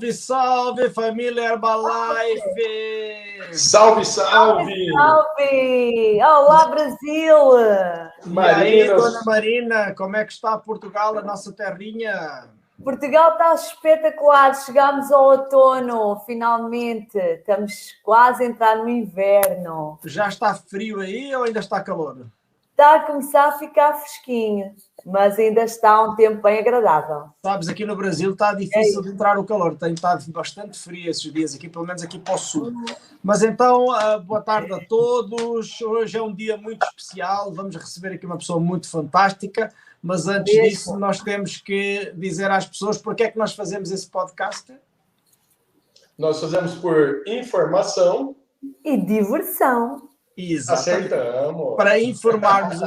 Salve, salve, família Herbalife! Salve, salve! Salve! Olá, Brasil! E aí, dona Marina, como é que está Portugal, a nossa terrinha? Portugal está espetacular, chegámos ao outono, finalmente, estamos quase a entrar no inverno. Já está frio aí ou ainda está calor? Está a começar a ficar fresquinho, mas ainda está um tempo bem agradável. Sabes, aqui no Brasil está difícil de entrar o calor, tem estado bastante frio esses dias aqui, pelo menos aqui para o sul. Mas então, boa tarde a todos, hoje é um dia muito especial, vamos receber aqui uma pessoa muito fantástica, mas antes disso nós temos que dizer às pessoas porque é que nós fazemos esse podcast. Nós fazemos por informação e diversão. Exatamente. Acertamos. Para informarmos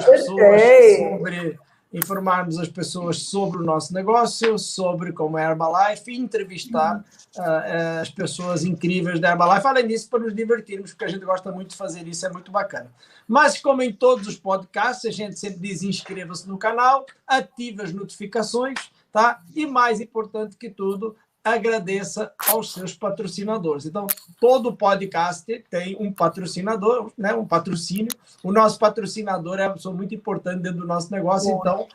as pessoas sobre o nosso negócio, sobre como é a Herbalife e entrevistar as pessoas incríveis da Herbalife. Além disso, para nos divertirmos, porque a gente gosta muito de fazer isso, é muito bacana. Mas, como em todos os podcasts, a gente sempre diz: inscreva-se no canal, ative as notificações, tá? E mais importante que tudo, agradeça aos seus patrocinadores. Então, todo podcast tem um patrocinador, né? Um patrocínio. O nosso patrocinador é uma pessoa muito importante dentro do nosso negócio. Então,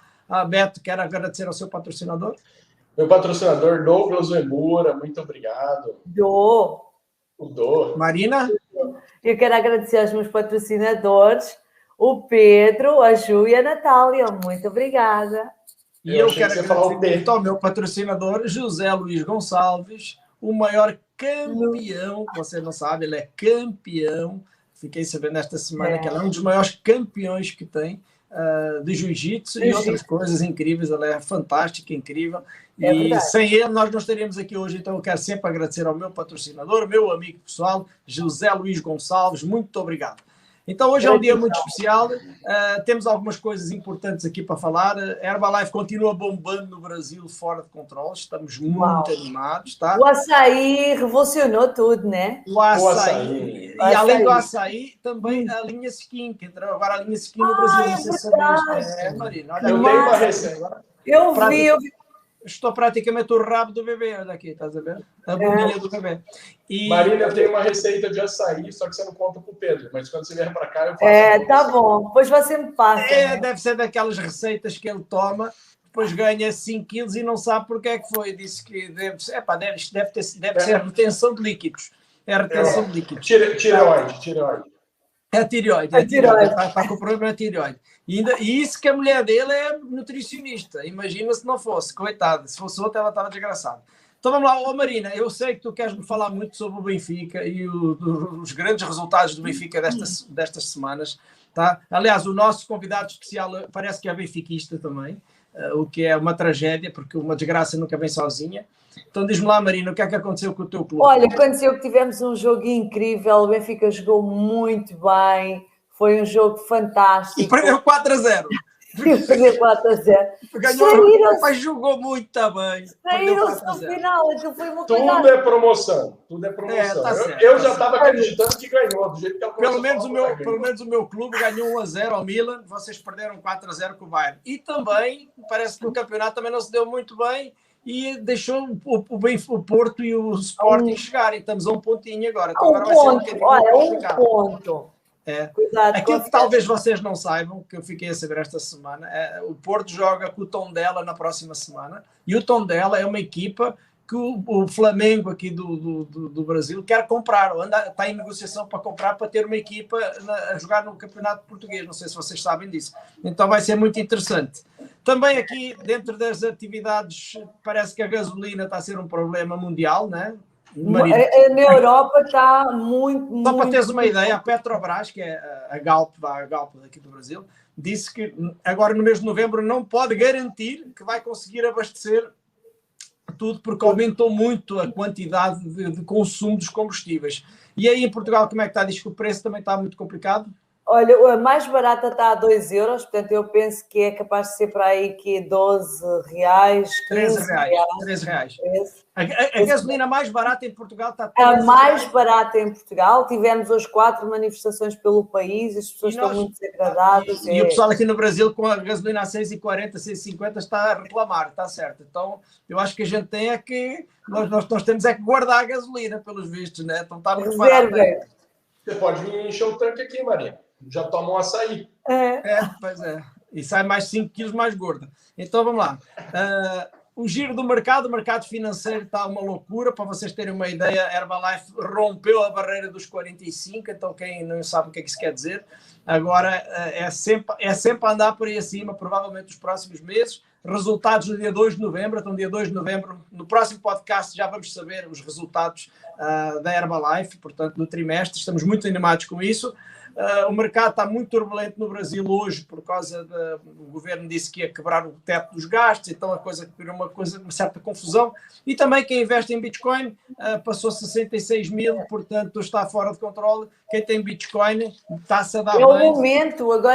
Beto, quero agradecer ao seu patrocinador. Meu patrocinador, Douglas Uemura, muito obrigado. Marina? Eu quero agradecer aos meus patrocinadores, o Pedro, a Ju e a Natália. Muito obrigada. E eu quero agradecer ao meu patrocinador, José Luís Gonçalves, o maior campeão, você não sabe, ele é campeão. Fiquei sabendo esta semana que ele é um dos maiores campeões que tem de jiu-jitsu e outras coisas incríveis. Ele é fantástica, incrível. E sem ele nós não estaríamos aqui hoje. Então eu quero sempre agradecer ao meu patrocinador, meu amigo pessoal, José Luís Gonçalves. Muito obrigado. Então, hoje é um dia muito especial, temos algumas coisas importantes aqui para falar. A Herbalife continua bombando no Brasil fora de controle, estamos muito animados. Tá? O açaí revolucionou tudo, né? O açaí. E além do açaí, também a linha Skin, que entrou agora a linha Skin no Brasil. Não sei se sabes. Marina, olha, eu tenho uma receita. Eu vi. Estou praticamente o rabo do bebê, olha aqui, estás a ver? A bundinha do bebê. E... Marina, eu tenho uma receita de açaí, só que você não conta com o Pedro, mas quando você vier para cá eu faço. Tá bom, depois você me passa. Deve ser daquelas receitas que ele toma, depois ganha 5 quilos e não sabe porque é que foi. Disse que deve ser retenção de líquidos. É retenção de líquidos. Tireoide. É a tireoide. Está com problema na tireoide. E isso que a mulher dele é nutricionista. Imagina se não fosse, coitada. Se fosse outra, ela estava desgraçada. Então vamos lá, Marina, eu sei que tu queres me falar muito sobre o Benfica e os grandes resultados do Benfica destas semanas. Tá? Aliás, o nosso convidado especial parece que é benfiquista também, o que é uma tragédia, porque uma desgraça nunca vem sozinha. Então diz-me lá, Marina, o que é que aconteceu com o teu clube? Olha, aconteceu que tivemos um jogo incrível, o Benfica jogou muito bem, foi um jogo fantástico. E perdeu 4-0. Perdeu 4-0. Mas jogou muito também. Saíram-se no final, aquilo foi uma coisa. Tudo é promoção. Tá certo, eu já estava acreditando que ganhou, do jeito que ela pelo menos o meu clube ganhou 1-0 ao Milan, vocês perderam 4-0 com o Bayern. E também, parece que o campeonato também não se deu muito bem e deixou o Porto e o Sporting chegarem. Estamos a um pontinho agora. Então, agora vai ser um ponto. Aquilo que talvez vocês não saibam, que eu fiquei a saber esta semana, o Porto joga com o Tondela na próxima semana, e o Tondela é uma equipa que o Flamengo aqui do Brasil quer comprar, ou está em negociação para comprar, para ter uma equipa a jogar no Campeonato Português. Não sei se vocês sabem disso. Então vai ser muito interessante. Também aqui, dentro das atividades, parece que a gasolina está a ser um problema mundial, né? Na Europa está muito. Só para teres uma ideia, a Petrobras, que é a Galp daqui do Brasil, disse que agora no mês de novembro não pode garantir que vai conseguir abastecer tudo, porque aumentou muito a quantidade de consumo dos combustíveis. E aí em Portugal, como é que está? Diz que o preço também está muito complicado? Olha, a mais barata está a 2 euros, portanto eu penso que é capaz de ser para aí que 12 reais, 15 13 reais. 13. A gasolina mais barata em Portugal está A mais barata em Portugal. Tivemos hoje 4 manifestações pelo país, as pessoas estão muito desagradadas. E o pessoal aqui no Brasil com a gasolina a 6,40, 6,50 está a reclamar, está certo. Então, eu acho que a gente tem é que, nós temos é que guardar a gasolina, pelos vistos, né? Então está muito barato. Você pode vir encher o tanque aqui, Maria. Já toma um açaí. Pois é. E sai mais 5 quilos mais gorda. Então, vamos lá. O giro do mercado, o mercado financeiro está uma loucura. Para vocês terem uma ideia, a Herbalife rompeu a barreira dos 45, então quem não sabe o que é que isso quer dizer, agora é sempre andar por aí acima, provavelmente nos próximos meses. Resultados no dia 2 de novembro, então dia 2 de novembro, no próximo podcast já vamos saber os resultados da Herbalife, portanto no trimestre, estamos muito animados com isso. O mercado está muito turbulento no Brasil hoje por causa o governo disse que ia quebrar o teto dos gastos, então a coisa criou uma certa confusão. E também quem investe em Bitcoin passou 66 mil, portanto está fora de controle. Quem tem Bitcoin está-se a dar bem. Agora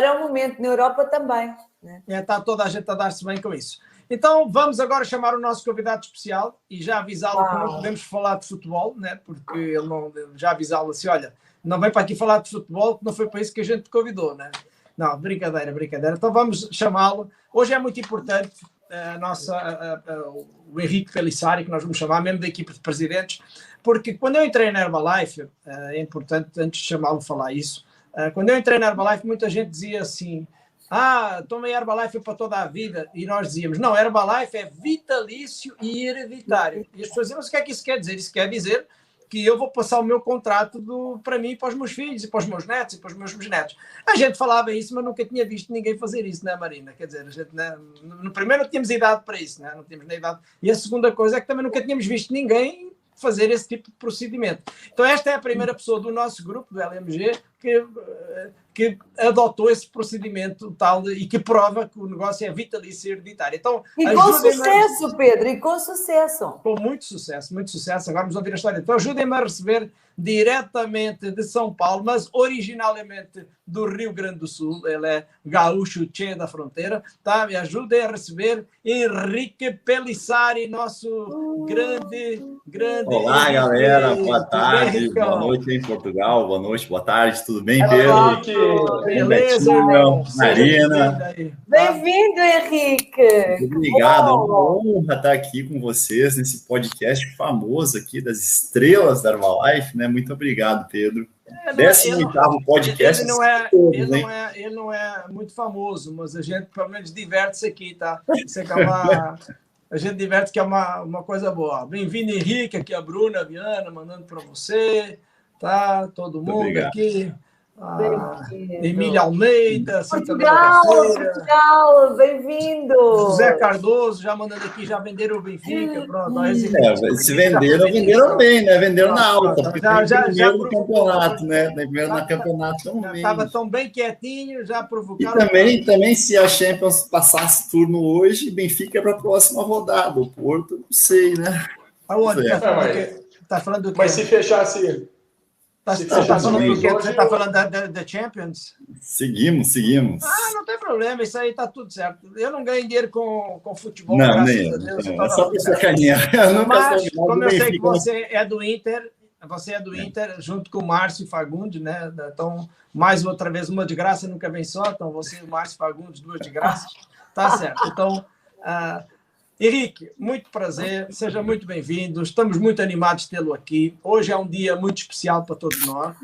é o momento, na Europa também. Né? Está toda a gente a dar-se bem com isso. Então vamos agora chamar o nosso convidado especial e já avisá-lo que não podemos falar de futebol, né? Porque ele não, já avisá-lo assim, olha, não vem para aqui falar de futebol, que não foi para isso que a gente te convidou, né? Não, brincadeira. Então vamos chamá-lo. Hoje é muito importante o Henrique Pelissari, que nós vamos chamar, mesmo da equipe de presidentes, porque quando eu entrei na Herbalife, é importante, antes de chamá-lo falar isso, quando eu entrei na Herbalife, muita gente dizia assim, tomei Herbalife para toda a vida, e nós dizíamos, não, Herbalife é vitalício e hereditário. E as pessoas diziam, mas o que é que isso quer dizer? Isso quer dizer que eu vou passar o meu contrato para mim, para os meus filhos, e para os meus netos, e para os meus bisnetos. A gente falava isso, mas nunca tinha visto ninguém fazer isso, né, Marina? Quer dizer, a gente, né, no primeiro não tínhamos idade para isso, né? Não tínhamos nem idade. E a segunda coisa é que também nunca tínhamos visto ninguém fazer esse tipo de procedimento. Então esta é a primeira pessoa do nosso grupo, do LMG, que adotou esse procedimento tal e que prova que o negócio é vitalício e hereditário. Então, e com sucesso, Pedro, e com sucesso. Com muito sucesso. Agora vamos ouvir a história. Então ajudem-me a receber diretamente de São Paulo, mas originalmente do Rio Grande do Sul, ele é gaúcho tchê da fronteira, tá? Me ajudem a receber Henrique Pelissari, nosso grande... Olá, galera, boa tarde, boa noite em Portugal, boa noite, boa tarde, tudo bem, Pedro? Beleza, Marina. Bem-vindo, Henrique. Obrigado, é uma honra estar aqui com vocês nesse podcast famoso aqui das estrelas da Herbalife, né? Muito obrigado, Pedro. 18º podcast. Ele não é muito famoso, mas a gente pelo menos diverte-se aqui, tá? Isso é que a gente diverte, que é uma coisa boa. Bem-vindo, Henrique, aqui a Bruna, a Viana, mandando para você, tá? Todo mundo aqui. Emília Almeida, Portugal, bem-vindo. José Cardoso, já mandando aqui, já venderam o Benfica, pronto. Se venderam bem, né? Venderam na alta, porque já no campeonato, né? Primeiro na campeonato também. Estava tão bem quietinho, já provocaram. E também, se a Champions passasse turno hoje, Benfica para a próxima rodada. O Porto, não sei, né? Aonde? Tá falando do quê? Mas se fechasse... Você está falando da Champions? Seguimos. Não tem problema, isso aí está tudo certo. Eu não ganho dinheiro com futebol, não, nem a Deus. É só para sacanear. Mas, como eu sei que você é do Inter, junto com o Márcio Fagundes, né? Então, mais outra vez, uma de graça nunca vem só. Então, você e o Márcio Fagundes, 2 de graça. Tá certo. Então... Henrique, muito prazer, seja muito bem-vindo, estamos muito animados de tê-lo aqui. Hoje é um dia muito especial para todos nós.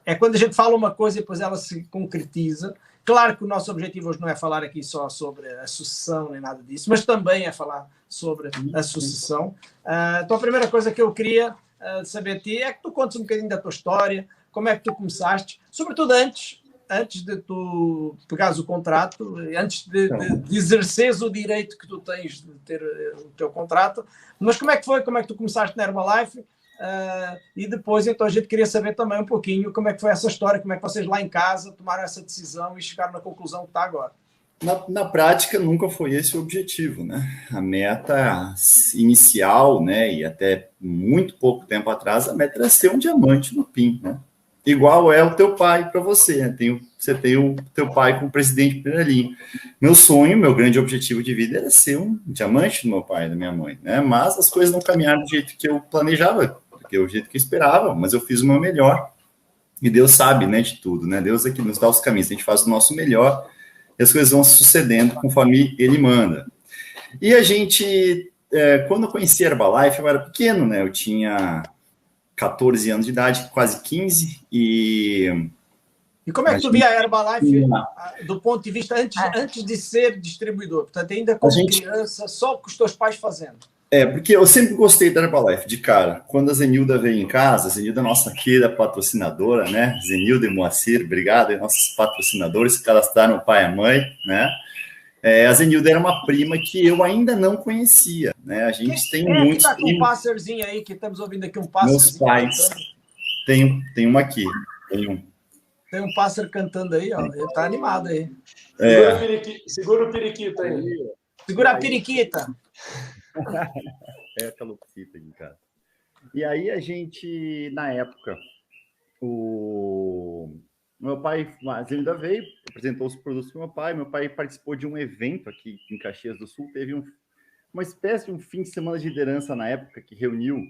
É quando a gente fala uma coisa e depois ela se concretiza. Claro que o nosso objetivo hoje não é falar aqui só sobre a sucessão nem nada disso, mas também é falar sobre a sucessão. Então a primeira coisa que eu queria saber de ti é que tu contes um bocadinho da tua história, como é que tu começaste, sobretudo antes de tu pegares o contrato, antes de exerceres o direito que tu tens de ter o teu contrato, mas como é que foi, como é que tu começaste na Herbalife, e depois então a gente queria saber também um pouquinho como é que foi essa história, como é que vocês lá em casa tomaram essa decisão e chegaram na conclusão que está agora. Na prática nunca foi esse o objetivo, né? A meta inicial, né, e até muito pouco tempo atrás, a meta era ser um diamante no PIN, né? igual é o teu pai para você, né? Você tem o teu pai como presidente de primeira linha. Meu sonho, meu grande objetivo de vida era ser um diamante do meu pai e da minha mãe, né? Mas as coisas não caminharam do jeito que eu planejava, porque do jeito que eu esperava, mas eu fiz o meu melhor. E Deus sabe, né, de tudo, né? Deus aqui nos dá os caminhos, a gente faz o nosso melhor e as coisas vão sucedendo conforme Ele manda. E a gente, quando eu conheci a Herbalife, eu era pequeno, né? Eu tinha 14 anos de idade, quase 15, E como é que tu via a Herbalife do ponto de vista antes de ser distribuidor? Portanto, ainda como criança, só com os teus pais fazendo. Porque eu sempre gostei da Herbalife, de cara. Quando a Zenilda veio em casa, a Zenilda é nossa querida patrocinadora, né? Zenilda e Moacir, obrigado, nossos patrocinadores que cadastraram o pai e a mãe, né? A Zenilda era uma prima que eu ainda não conhecia, né? A gente tem muitos que tá com um pássarozinho aí, que estamos ouvindo aqui um pássarozinho. Meus pais. Tem um aqui. Tem um pássaro cantando aí, ó. Ele tá animado aí. Segura o periquito aí. Segura a periquita. A calopsita aqui, cara. E aí a gente, na época, meu pai, a Zenilda veio, apresentou os produtos para meu pai participou de um evento aqui em Caxias do Sul, teve uma espécie de um fim de semana de liderança na época, que reuniu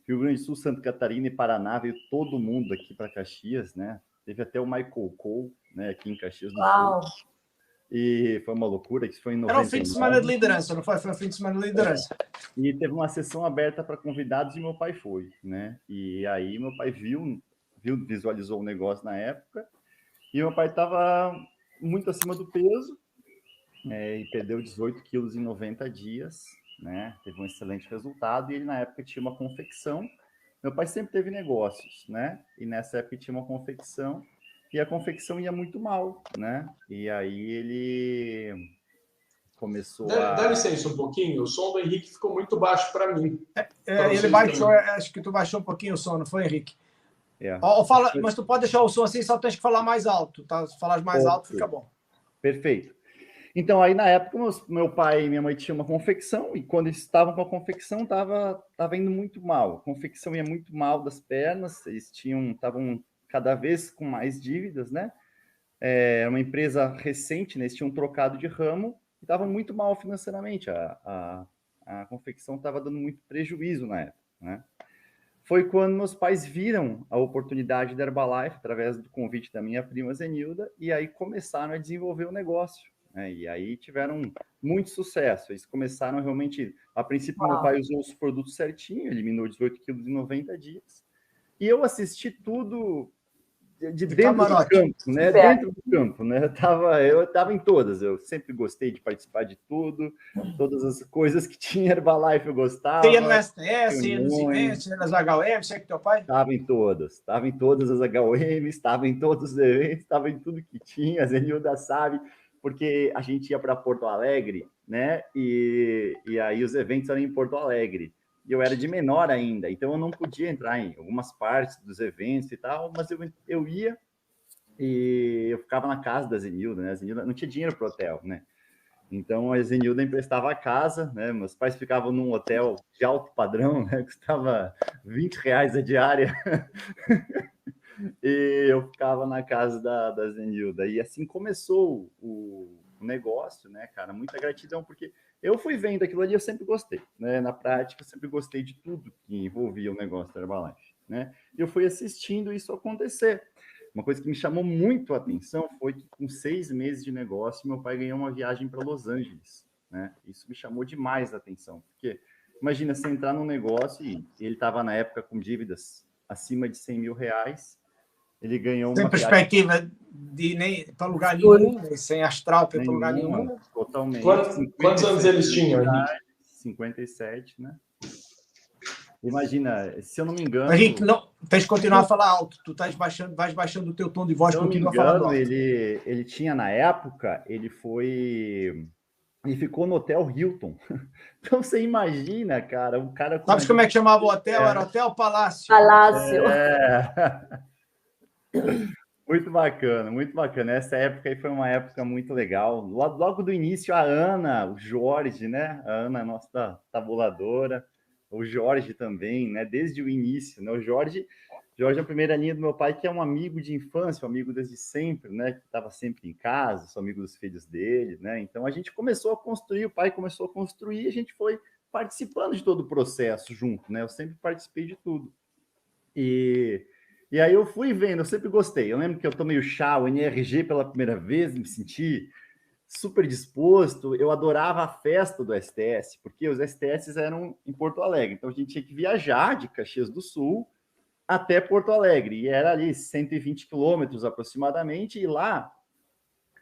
Rio Grande do Sul, Santa Catarina e Paraná, veio todo mundo aqui para Caxias, né? Teve até o Michael Cole, né, aqui em Caxias do Sul. E foi uma loucura, isso foi em 99. Era um fim de semana de liderança, não foi? Foi um fim de semana de liderança. E teve uma sessão aberta para convidados e meu pai foi, né? E aí meu pai visualizou o negócio na época, e meu pai estava muito acima do peso, e perdeu 18 quilos em 90 dias, né? Teve um excelente resultado, e ele na época tinha uma confecção. Meu pai sempre teve negócios, né? E nessa época tinha uma confecção, e a confecção ia muito mal, né? E aí ele começou Dá licença um pouquinho, o som do Henrique ficou muito baixo para mim. Ele baixou, acho que tu baixou um pouquinho o som, não foi, Henrique? Mas tu pode deixar o som assim, só tens que falar mais alto, tá? Se falares mais alto, fica bom. Perfeito. Então, aí na época, meu pai e minha mãe tinham uma confecção, e quando eles estavam com a confecção, estava indo muito mal. A confecção ia muito mal das pernas, eles estavam cada vez com mais dívidas, né? Uma empresa recente, né? Eles tinham trocado de ramo e estavam muito mal financeiramente. A confecção estava dando muito prejuízo na época, né? Foi quando meus pais viram a oportunidade da Herbalife, através do convite da minha prima Zenilda, e aí começaram a desenvolver o negócio, né? E aí tiveram muito sucesso. Eles começaram realmente... A princípio, meu pai usou os produtos certinho, eliminou 18 quilos em 90 dias. E eu assisti tudo de dentro do campo, né? Dentro do campo, né? Eu estava em todas. Eu sempre gostei de participar de tudo. Todas as coisas que tinha Herbalife eu gostava. Você ia no STS, ia nos eventos, ia nas HOM, você que teu pai? Estava em todas. Estava em todas as HOM, estava em todos os eventos, estava em tudo que tinha. A Zenilda sabe, porque a gente ia para Porto Alegre, né? E aí os eventos eram em Porto Alegre. E eu era de menor ainda, então eu não podia entrar em algumas partes dos eventos e tal, mas eu ia e eu ficava na casa da Zenilda, né? A Zenilda não tinha dinheiro para o hotel, né? Então a Zenilda emprestava a casa, né? Meus pais ficavam num hotel de alto padrão, né? Custava R$20 a diária. E eu ficava na casa da Zenilda. E assim começou o negócio, né, cara? Muita gratidão, porque eu fui vendo aquilo ali, eu sempre gostei, né? Na prática, eu sempre gostei de tudo que envolvia o negócio da Herbalife, né? E eu fui assistindo isso acontecer. Uma coisa que me chamou muito a atenção foi que, com 6 meses de negócio, meu pai ganhou uma viagem para Los Angeles, né? Isso me chamou demais a atenção, porque imagina você entrar num negócio e ele estava, na época, com dívidas acima de R$100 mil. Ele ganhou sem perspectiva de nem para lugar nenhum, sem astral para lugar nenhum. Totalmente. Quantos anos eles tinham? 57, né? Imagina, se eu não me engano... Henrique, não, tens que continuar a falar alto. Tu vais baixando o teu tom de voz, continua falando alto. Ele tinha, na época, ele ficou no Hotel Hilton. Então, você imagina, cara, um cara... Sabes como é que chamava o hotel? Era Hotel Palácio. Palácio. Muito bacana, muito bacana. Essa época aí foi uma época muito legal. Logo do início, a Ana, o Jorge, né? A Ana, nossa tabuladora, o Jorge também, né? Desde o início, né? O Jorge Jorge é a primeira linha do meu pai, que é um amigo de infância, um amigo desde sempre, né? Que estava sempre em casa, sou amigo dos filhos dele, né? Então a gente começou a construir, o pai começou a construir, e a gente foi participando de todo o processo junto, né? Eu sempre participei de tudo. E aí eu fui vendo, eu sempre gostei. Eu lembro que eu tomei o chá, o NRG pela primeira vez, me senti super disposto. Eu adorava a festa do STS, porque os STS eram em Porto Alegre. Então a gente tinha que viajar de Caxias do Sul até Porto Alegre. E era ali 120 quilômetros aproximadamente. E lá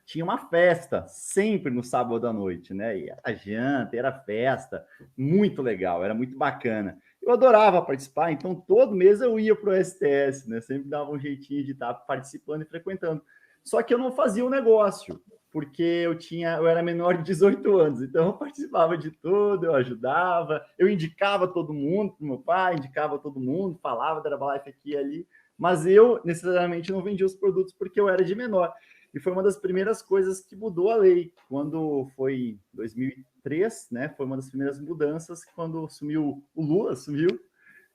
tinha uma festa, sempre no sábado à noite, né? E era janta, era festa, muito legal, era muito bacana. Eu adorava participar, então todo mês eu ia para o STS, né? Sempre dava um jeitinho de estar participando e frequentando. Só que eu não fazia o negócio, porque eu era menor de 18 anos, então eu participava de tudo, eu ajudava, eu indicava todo mundo para o meu pai, indicava todo mundo, falava da Herbalife aqui e ali, mas eu necessariamente não vendia os produtos porque eu era de menor. E foi uma das primeiras coisas que mudou a lei, quando foi em 2003, né? Foi uma das primeiras mudanças, quando o Lula assumiu,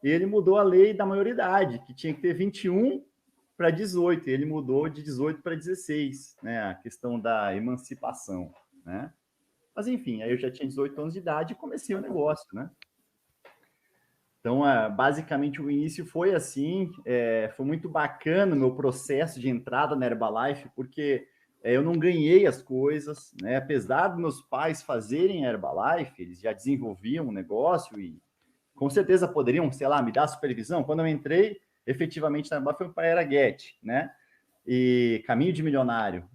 e ele mudou a lei da maioridade, que tinha que ter 21 para 18, e ele mudou de 18 para 16, né? A questão da emancipação, né? Mas enfim, aí eu já tinha 18 anos de idade e comecei o negócio, né? Então, basicamente, o início foi assim, foi muito bacana o meu processo de entrada na Herbalife, porque eu não ganhei as coisas, né? Apesar dos meus pais fazerem a Herbalife, eles já desenvolviam um negócio e com certeza poderiam, sei lá, me dar supervisão. Quando eu entrei, efetivamente, na Herbalife, foi para a Era Get, né? E Caminho de Milionário,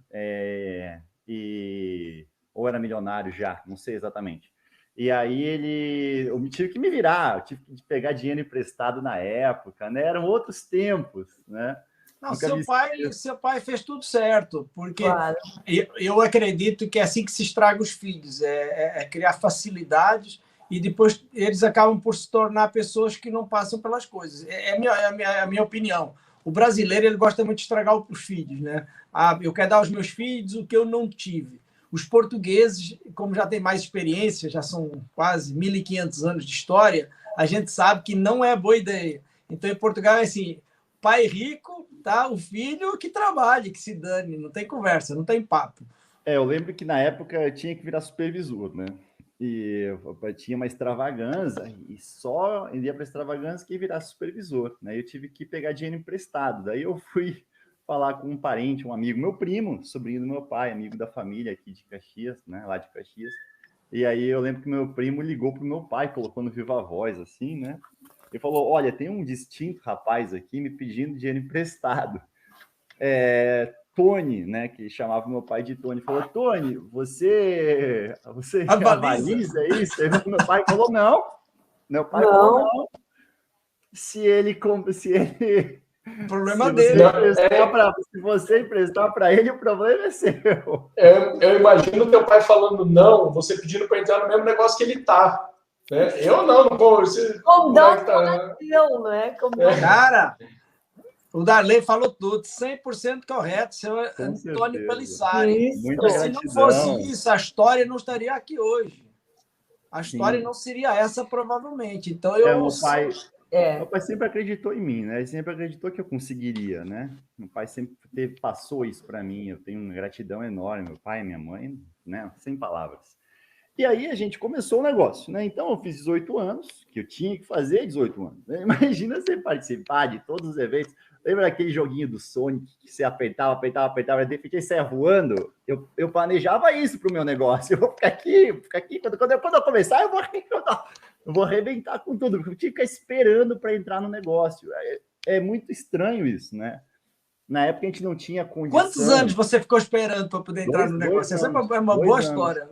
ou era milionário já, não sei exatamente. E aí eu tive que me virar, eu tive que pegar dinheiro emprestado na época, né? Eram outros tempos, né? Não, seu pai fez tudo certo, porque claro. eu acredito que é assim que se estraga os filhos, é criar facilidades e depois eles acabam por se tornar pessoas que não passam pelas coisas. É a minha opinião. O brasileiro ele gosta muito de estragar os filhos, né? Eu quero dar aos meus filhos o que eu não tive. Os portugueses, como já tem mais experiência, já são quase 1.500 anos de história, a gente sabe que não é boa ideia. Então, em Portugal, é assim, pai rico, tá? O filho que trabalhe, que se dane, não tem conversa, não tem papo. Eu lembro que na época eu tinha que virar supervisor, né? E eu tinha uma extravagância, e só ia para extravagância que ia virar supervisor, né? Eu tive que pegar dinheiro emprestado, daí eu fui falar com um parente, um amigo, meu primo, sobrinho do meu pai, amigo da família aqui de Caxias, né, lá de Caxias. E aí eu lembro que meu primo ligou pro meu pai, colocou no Viva Voz, assim, né? Ele falou, olha, tem um distinto rapaz aqui me pedindo dinheiro emprestado. Tony, né, que chamava meu pai de Tony, falou, Tony, você avaliza isso? Aí meu pai falou, não. Meu pai falou, não. Se ele o problema dele. Se você emprestar para ele, o problema é seu. Eu imagino teu pai falando não, você pedindo para entrar no mesmo negócio que ele tá. Né? Eu não vou. Como não é? Cara, o Darley falou tudo, 100% correto, seu Antônio Pelissari. Se não fosse isso, a história não estaria aqui hoje. A história não seria essa, provavelmente. Então, meu pai sempre acreditou em mim, né? Ele sempre acreditou que eu conseguiria, né? Meu pai sempre passou isso para mim. Eu tenho uma gratidão enorme. Meu pai e minha mãe, né? Sem palavras. E aí a gente começou o negócio, né? Então eu fiz 18 anos, que eu tinha que fazer 18 anos. Né? Imagina você participar de todos os eventos. Lembra daquele joguinho do Sonic que você apertava, e de repente saia voando? Eu planejava isso para o meu negócio. Eu vou ficar aqui. Quando eu começar, eu vou arrebentar com tudo, porque eu tinha que ficar esperando para entrar no negócio. É muito estranho isso, né? Na época a gente não tinha condição. Quantos anos você ficou esperando para poder entrar no negócio? Essa é uma boa história.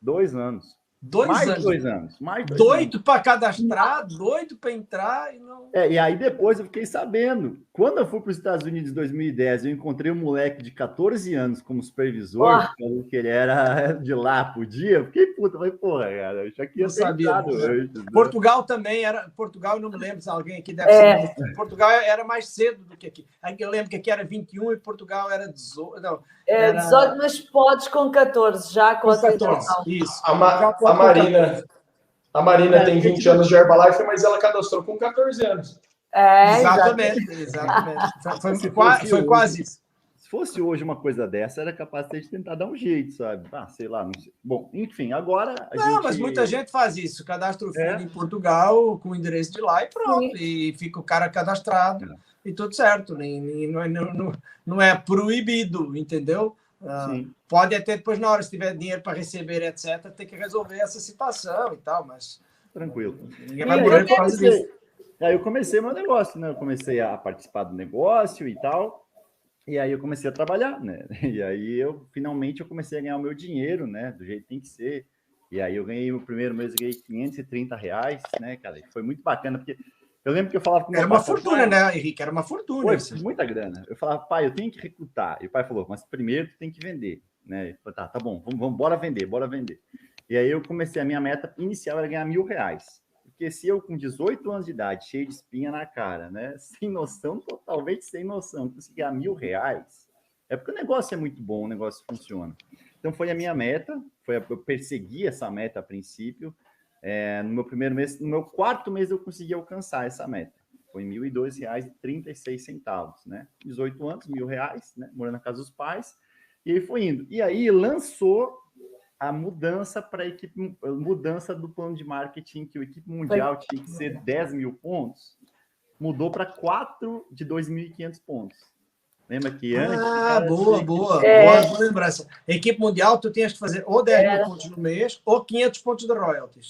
2 anos. Mais de 2 anos. Doido para cadastrar, doido para entrar e não. E aí depois eu fiquei sabendo. Quando eu fui para os Estados Unidos em 2010, eu encontrei um moleque de 14 anos como supervisor, falou que ele era de lá por dia. Eu fiquei puta, falei, porra, cara, eu já queria ter entrado hoje. Portugal também era. Portugal, eu não me lembro se alguém aqui deve ser. Portugal era mais cedo do que aqui. Eu lembro que aqui era 21 e Portugal era 18. Não, era... 18, mas podes com 14, já com a 14. Isso. A Marina tem 20 anos de Herbalife, mas ela cadastrou com 14 anos. Exatamente. Foi quase isso. Se fosse hoje uma coisa dessa, era capaz de tentar dar um jeito, sabe? Sei lá, não sei. Bom, enfim, agora mas muita gente faz isso. Cadastra o filho em Portugal com o endereço de lá e pronto. E fica o cara cadastrado e tudo certo. Não é proibido, entendeu? Pode até depois, na hora, se tiver dinheiro para receber, etc., ter que resolver essa situação e tal, mas... Tranquilo. Ninguém vai morrer por causa disso. Aí eu comecei meu negócio, né? Eu comecei a participar do negócio e tal. E aí eu comecei a trabalhar, né? E aí finalmente eu comecei a ganhar o meu dinheiro, né? Do jeito que tem que ser. E aí eu ganhei, o primeiro mês eu ganhei R$530, né, cara? E foi muito bacana, porque eu lembro que eu falava com meu pai... Era uma fortuna, né, Henrique? Era uma fortuna. Foi muita grana. Eu falava, pai, eu tenho que recrutar. E o pai falou, mas primeiro tu tem que vender, né? Eu falei, tá bom, vamos, bora vender. E aí eu comecei, a minha meta inicial era ganhar R$1.000. Porque se eu, com 18 anos de idade, cheio de espinha na cara, né? Sem noção, totalmente sem noção, conseguir ganhar R$1.000, é porque o negócio é muito bom, o negócio funciona. Então, foi a minha meta, eu persegui essa meta a princípio. No meu primeiro mês, no meu quarto mês, eu consegui alcançar essa meta. Foi R$1.002,36, né? 18 anos, R$1.000, né? Morando na casa dos pais. E aí foi indo. E aí lançou a mudança para a equipe, mudança do plano de marketing, que o equipe mundial tinha que ser 10 mil pontos, mudou para 4 de 2.500 pontos. Lembra que antes... Boa lembrança. Equipe mundial, tu tinhas que fazer ou 10 mil pontos no mês, ou 500 pontos de royalties.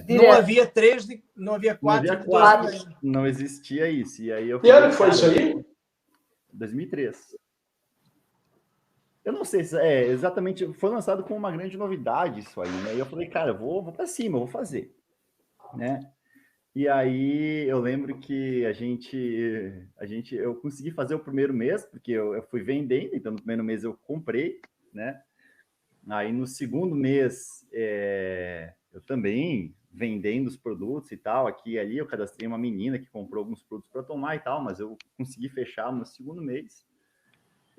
Não havia 3, não havia 4. Não existia isso. E aí que ano foi isso aí? 2003. Eu não sei se exatamente, foi lançado com uma grande novidade isso aí, né? E eu falei, cara, eu vou para cima, eu vou fazer, né? E aí eu lembro que eu consegui fazer o primeiro mês, porque eu fui vendendo, então no primeiro mês eu comprei, né? Aí no segundo mês eu também vendendo os produtos e tal, aqui e ali, eu cadastrei uma menina que comprou alguns produtos para tomar e tal, mas eu consegui fechar no segundo mês.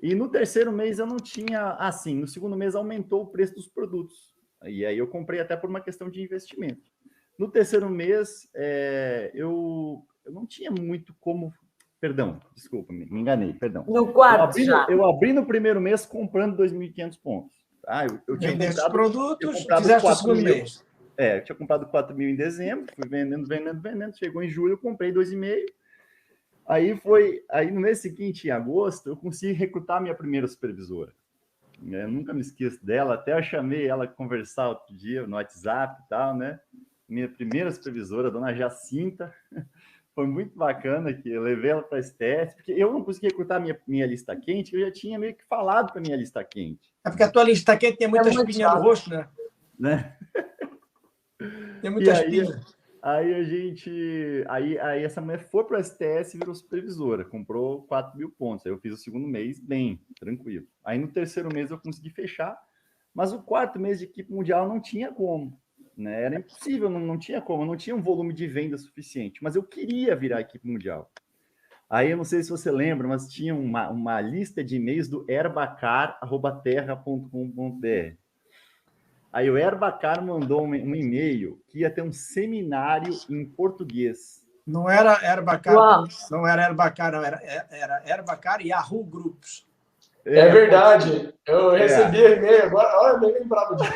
E no terceiro mês eu não tinha... no segundo mês aumentou o preço dos produtos. E aí eu comprei até por uma questão de investimento. No terceiro mês, eu não tinha muito como... Perdão, desculpa, me enganei, perdão. No quarto eu abri no primeiro mês comprando 2.500 pontos. Eu tinha comprado produtos, fizeste o segundo mês. Eu tinha comprado 4 mil em dezembro, fui vendendo. Chegou em julho, eu comprei 2,5. Aí no mês seguinte, em agosto, eu consegui recrutar a minha primeira supervisora. Eu nunca me esqueço dela, até eu chamei ela para conversar outro dia no WhatsApp e tal, né? Minha primeira supervisora, a dona Jacinta, foi muito bacana que eu levei ela para a STS, porque eu não consegui recrutar minha lista quente, eu já tinha meio que falado para minha lista quente. É porque a tua lista quente tem muita espinha no rosto, né? Tem muita espinha. Aí essa mulher foi para o STS e virou supervisora, comprou 4 mil pontos. Aí eu fiz o segundo mês bem, tranquilo. Aí no terceiro mês eu consegui fechar, mas o quarto mês de equipe mundial não tinha como, né? Era impossível, não tinha como, não tinha um volume de venda suficiente, mas eu queria virar equipe mundial. Aí eu não sei se você lembra, mas tinha uma lista de e-mails do herbacar@terra.com.br. Aí o Herbacar mandou um e-mail que ia ter um seminário em português. Não era Herbacar, não era Herbacar, não, era Herbacar e Yahoo Grupos. É verdade. Eu recebi e-mail agora, eu nem lembrava disso.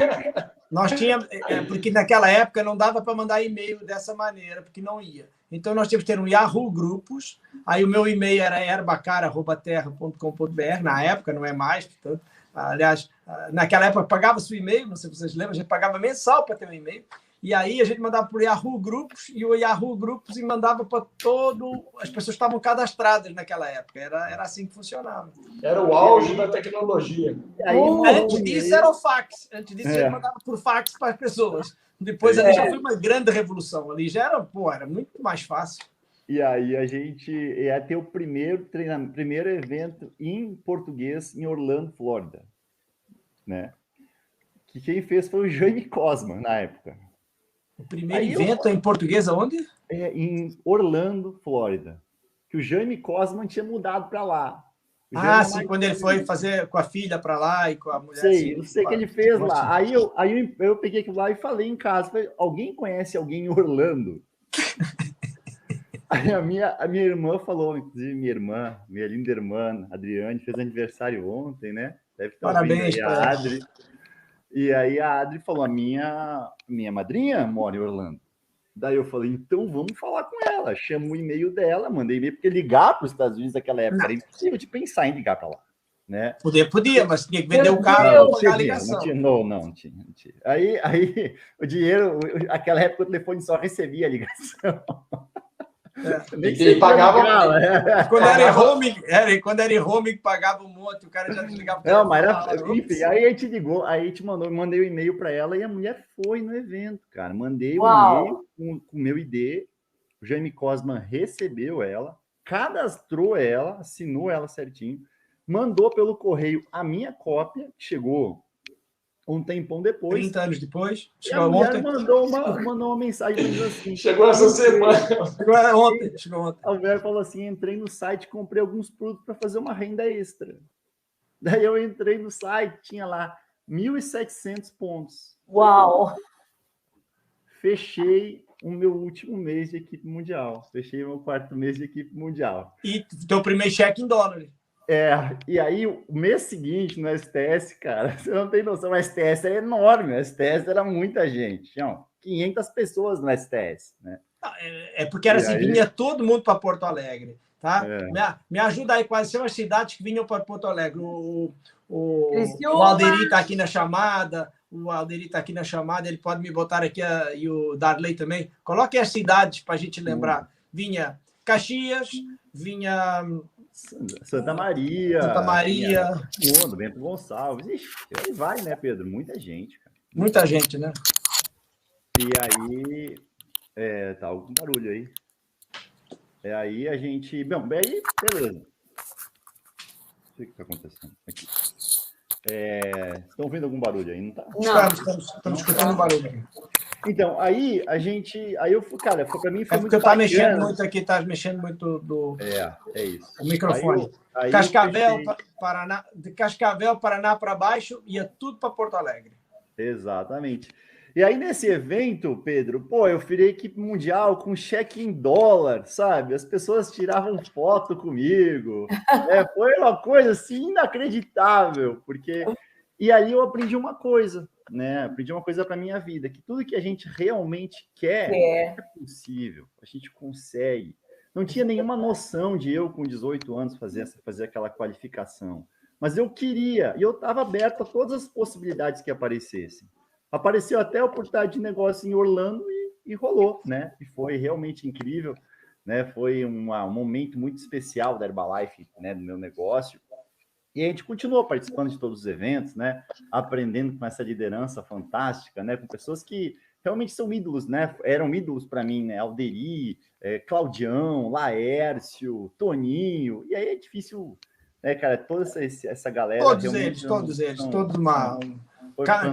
Nós tínhamos, porque naquela época não dava para mandar e-mail dessa maneira, porque não ia. Então nós tínhamos que ter um Yahoo Grupos, aí o meu e-mail era herbacar@terra.com.br, na época, não é mais, portanto. Aliás, naquela época pagava-se o e-mail, não sei se vocês lembram, a gente pagava mensal para ter um e-mail, e aí a gente mandava para o Yahoo Grupos, e o Yahoo Grupos mandava para as pessoas que estavam cadastradas naquela época, era assim que funcionava. Era o auge da tecnologia. Antes disso era o fax, antes disso a gente mandava por fax para as pessoas, depois ali já foi uma grande revolução, ali já era muito mais fácil. E aí a gente ia ter o primeiro evento em português em Orlando, Flórida, né? Que quem fez foi o Jaime Cosma, na época. O primeiro evento em português aonde? Em Orlando, Flórida. Que o Jaime Cosma tinha mudado para lá. Sim, quando ele foi fazer com a filha para lá e com a mulher. Eu sei que ele fez lá. Aí eu peguei aquilo lá e falei em casa, alguém conhece alguém em Orlando? Aí a minha irmã falou, inclusive minha linda irmã, Adriane, fez aniversário ontem, né? Deve estar ouvindo Parabéns aí para a ela. Adri. E aí a Adri falou, a minha madrinha mora em Orlando. Daí eu falei, então vamos falar com ela. Chamo o e-mail dela, mandei e-mail, porque ligar para os Estados Unidos naquela época era impossível de pensar em ligar para lá, né? Podia, mas tinha que vender o carro Não, para não tinha pagar a dinheiro, ligação. não tinha. Aí o dinheiro, aquela época o telefone só recebia a ligação. Nem E pagava. Quando era em roaming, pagava um monte, o cara já desligava o Não, telefone. mas era, enfim, aí a gente ligou, aí a gente mandei o e-mail para ela e a mulher foi no evento, cara. Mandei o e-mail com o meu ID, o Jaime Cosman recebeu ela, cadastrou ela, assinou ela certinho, mandou pelo correio a minha cópia, que chegou um tempão depois. 30 anos depois, e a mulher mandou uma mensagem para dizer assim. Chegou essa semana. Chegou ontem. A mulher falou assim: entrei no site, comprei alguns produtos para fazer uma renda extra. Daí eu entrei no site, tinha lá 1.700 pontos. Uau! Fechei o meu último mês de equipe mundial. Fechei o meu 4º mês de equipe mundial. E teu primeiro cheque em dólar. E aí o mês seguinte no STS, cara, você não tem noção, o STS era enorme, o STS era muita gente, tinha 500 pessoas no STS, né? É porque era assim, vinha todo mundo para Porto Alegre, tá? Me ajuda aí, quais são as cidades que vinham para Porto Alegre? O Alderi está aqui na chamada, ele pode me botar aqui, e o Darley também. Coloque as cidades para a gente lembrar. Vinha Caxias, vinha Santa Maria, Bento Gonçalves. Ixi, aí vai, né, Pedro? Muita gente, cara. Muita gente, né? E aí, tá algum barulho aí. Aí a gente... Bom, aí, beleza. Não sei o que tá acontecendo aqui. Estão ouvindo algum barulho aí, não tá? Não. Estamos escutando barulho aqui. Então, aí a gente... Aí eu fui, cara, para mim foi muito bacana. Mexendo muito aqui, tá mexendo muito do... É isso. O microfone. Aí Paraná, de Cascavel, Paraná para baixo, ia tudo para Porto Alegre. Exatamente. E aí, nesse evento, Pedro, eu virei equipe mundial com cheque em dólar, sabe? As pessoas tiravam foto comigo. Foi uma coisa, assim, inacreditável, porque... E aí eu aprendi uma coisa, né? Aprendi uma coisa para minha vida, que tudo que a gente realmente quer é possível, a gente consegue. Não tinha nenhuma noção de eu, com 18 anos, fazer aquela qualificação. Mas eu queria, e eu estava aberto a todas as possibilidades que aparecessem. Apareceu até a oportunidade de negócio em Orlando e rolou, né? E foi realmente incrível, né? Foi um momento muito especial da Herbalife, né? Do meu negócio. E a gente continuou participando de todos os eventos, né? Aprendendo com essa liderança fantástica, né? Com pessoas que realmente são ídolos, né? Eram ídolos para mim, né? Alderi, Claudião, Laércio, Toninho. E aí é difícil, né, cara? Toda essa galera... Todos eles.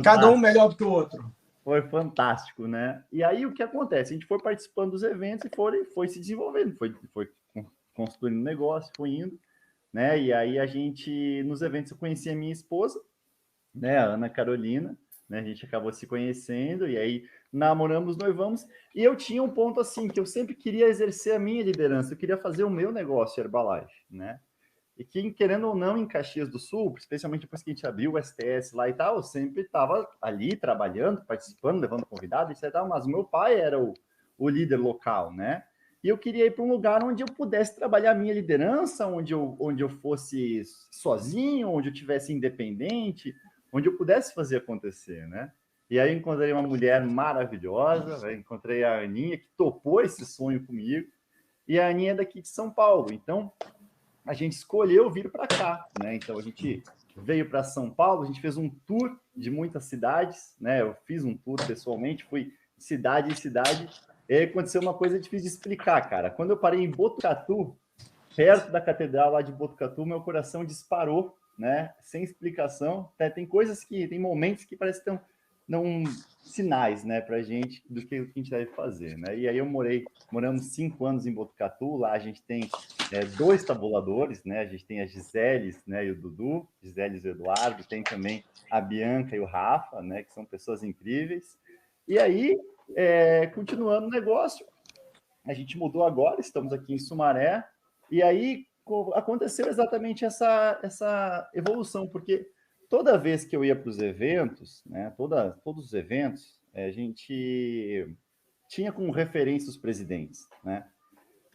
Cada um melhor do que o outro. Foi fantástico, né? E aí o que acontece? A gente foi participando dos eventos e foi se desenvolvendo, foi construindo negócio, foi indo, né? E aí a gente, nos eventos, eu conheci a minha esposa, né? A Ana Carolina, né? A gente acabou se conhecendo e aí namoramos, noivamos. E eu tinha um ponto assim, que eu sempre queria exercer a minha liderança, eu queria fazer o meu negócio Herbalife, né? E que, querendo ou não, em Caxias do Sul, especialmente depois que a gente abriu o STS lá e tal, eu sempre estava ali trabalhando, participando, levando convidados, etc. Mas meu pai era o líder local, né? E eu queria ir para um lugar onde eu pudesse trabalhar a minha liderança, onde eu fosse sozinho, onde eu tivesse independente, onde eu pudesse fazer acontecer, né? E aí eu encontrei uma mulher maravilhosa, encontrei a Aninha, que topou esse sonho comigo, e a Aninha é daqui de São Paulo, então... a gente escolheu vir para cá, né? Então a gente veio para São Paulo, a gente fez um tour de muitas cidades, né? Eu fiz um tour pessoalmente, fui de cidade em cidade, e aí aconteceu uma coisa difícil de explicar, cara. Quando eu parei em Botucatu, perto da catedral lá de Botucatu, meu coração disparou, né? Sem explicação. Tem coisas tem momentos que parece que não sinais, né, pra gente do que a gente deve fazer, né? E aí moramos 5 anos em Botucatu, lá a gente tem 2 tabuladores, né? A gente tem a Gisele, né, e o Dudu, Gisele e o Eduardo, tem também a Bianca e o Rafa, né, que são pessoas incríveis. E aí, continuando o negócio, A gente mudou agora, estamos aqui em Sumaré, e aí aconteceu exatamente essa evolução, porque toda vez que eu ia para os eventos, né, todos os eventos, a gente tinha como referência os presidentes, né?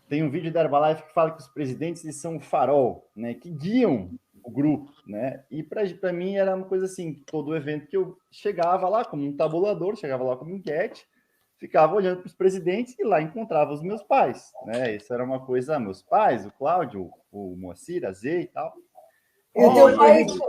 Tem um vídeo da Herbalife que fala que os presidentes eles são o farol, né, que guiam o grupo, né? E para mim era uma coisa assim, todo evento que eu chegava lá como um tabulador, chegava lá como enquete, ficava olhando para os presidentes e lá encontrava os meus pais, né? Isso era uma coisa, meus pais, o Cláudio, o Moacir, a Zé e tal. E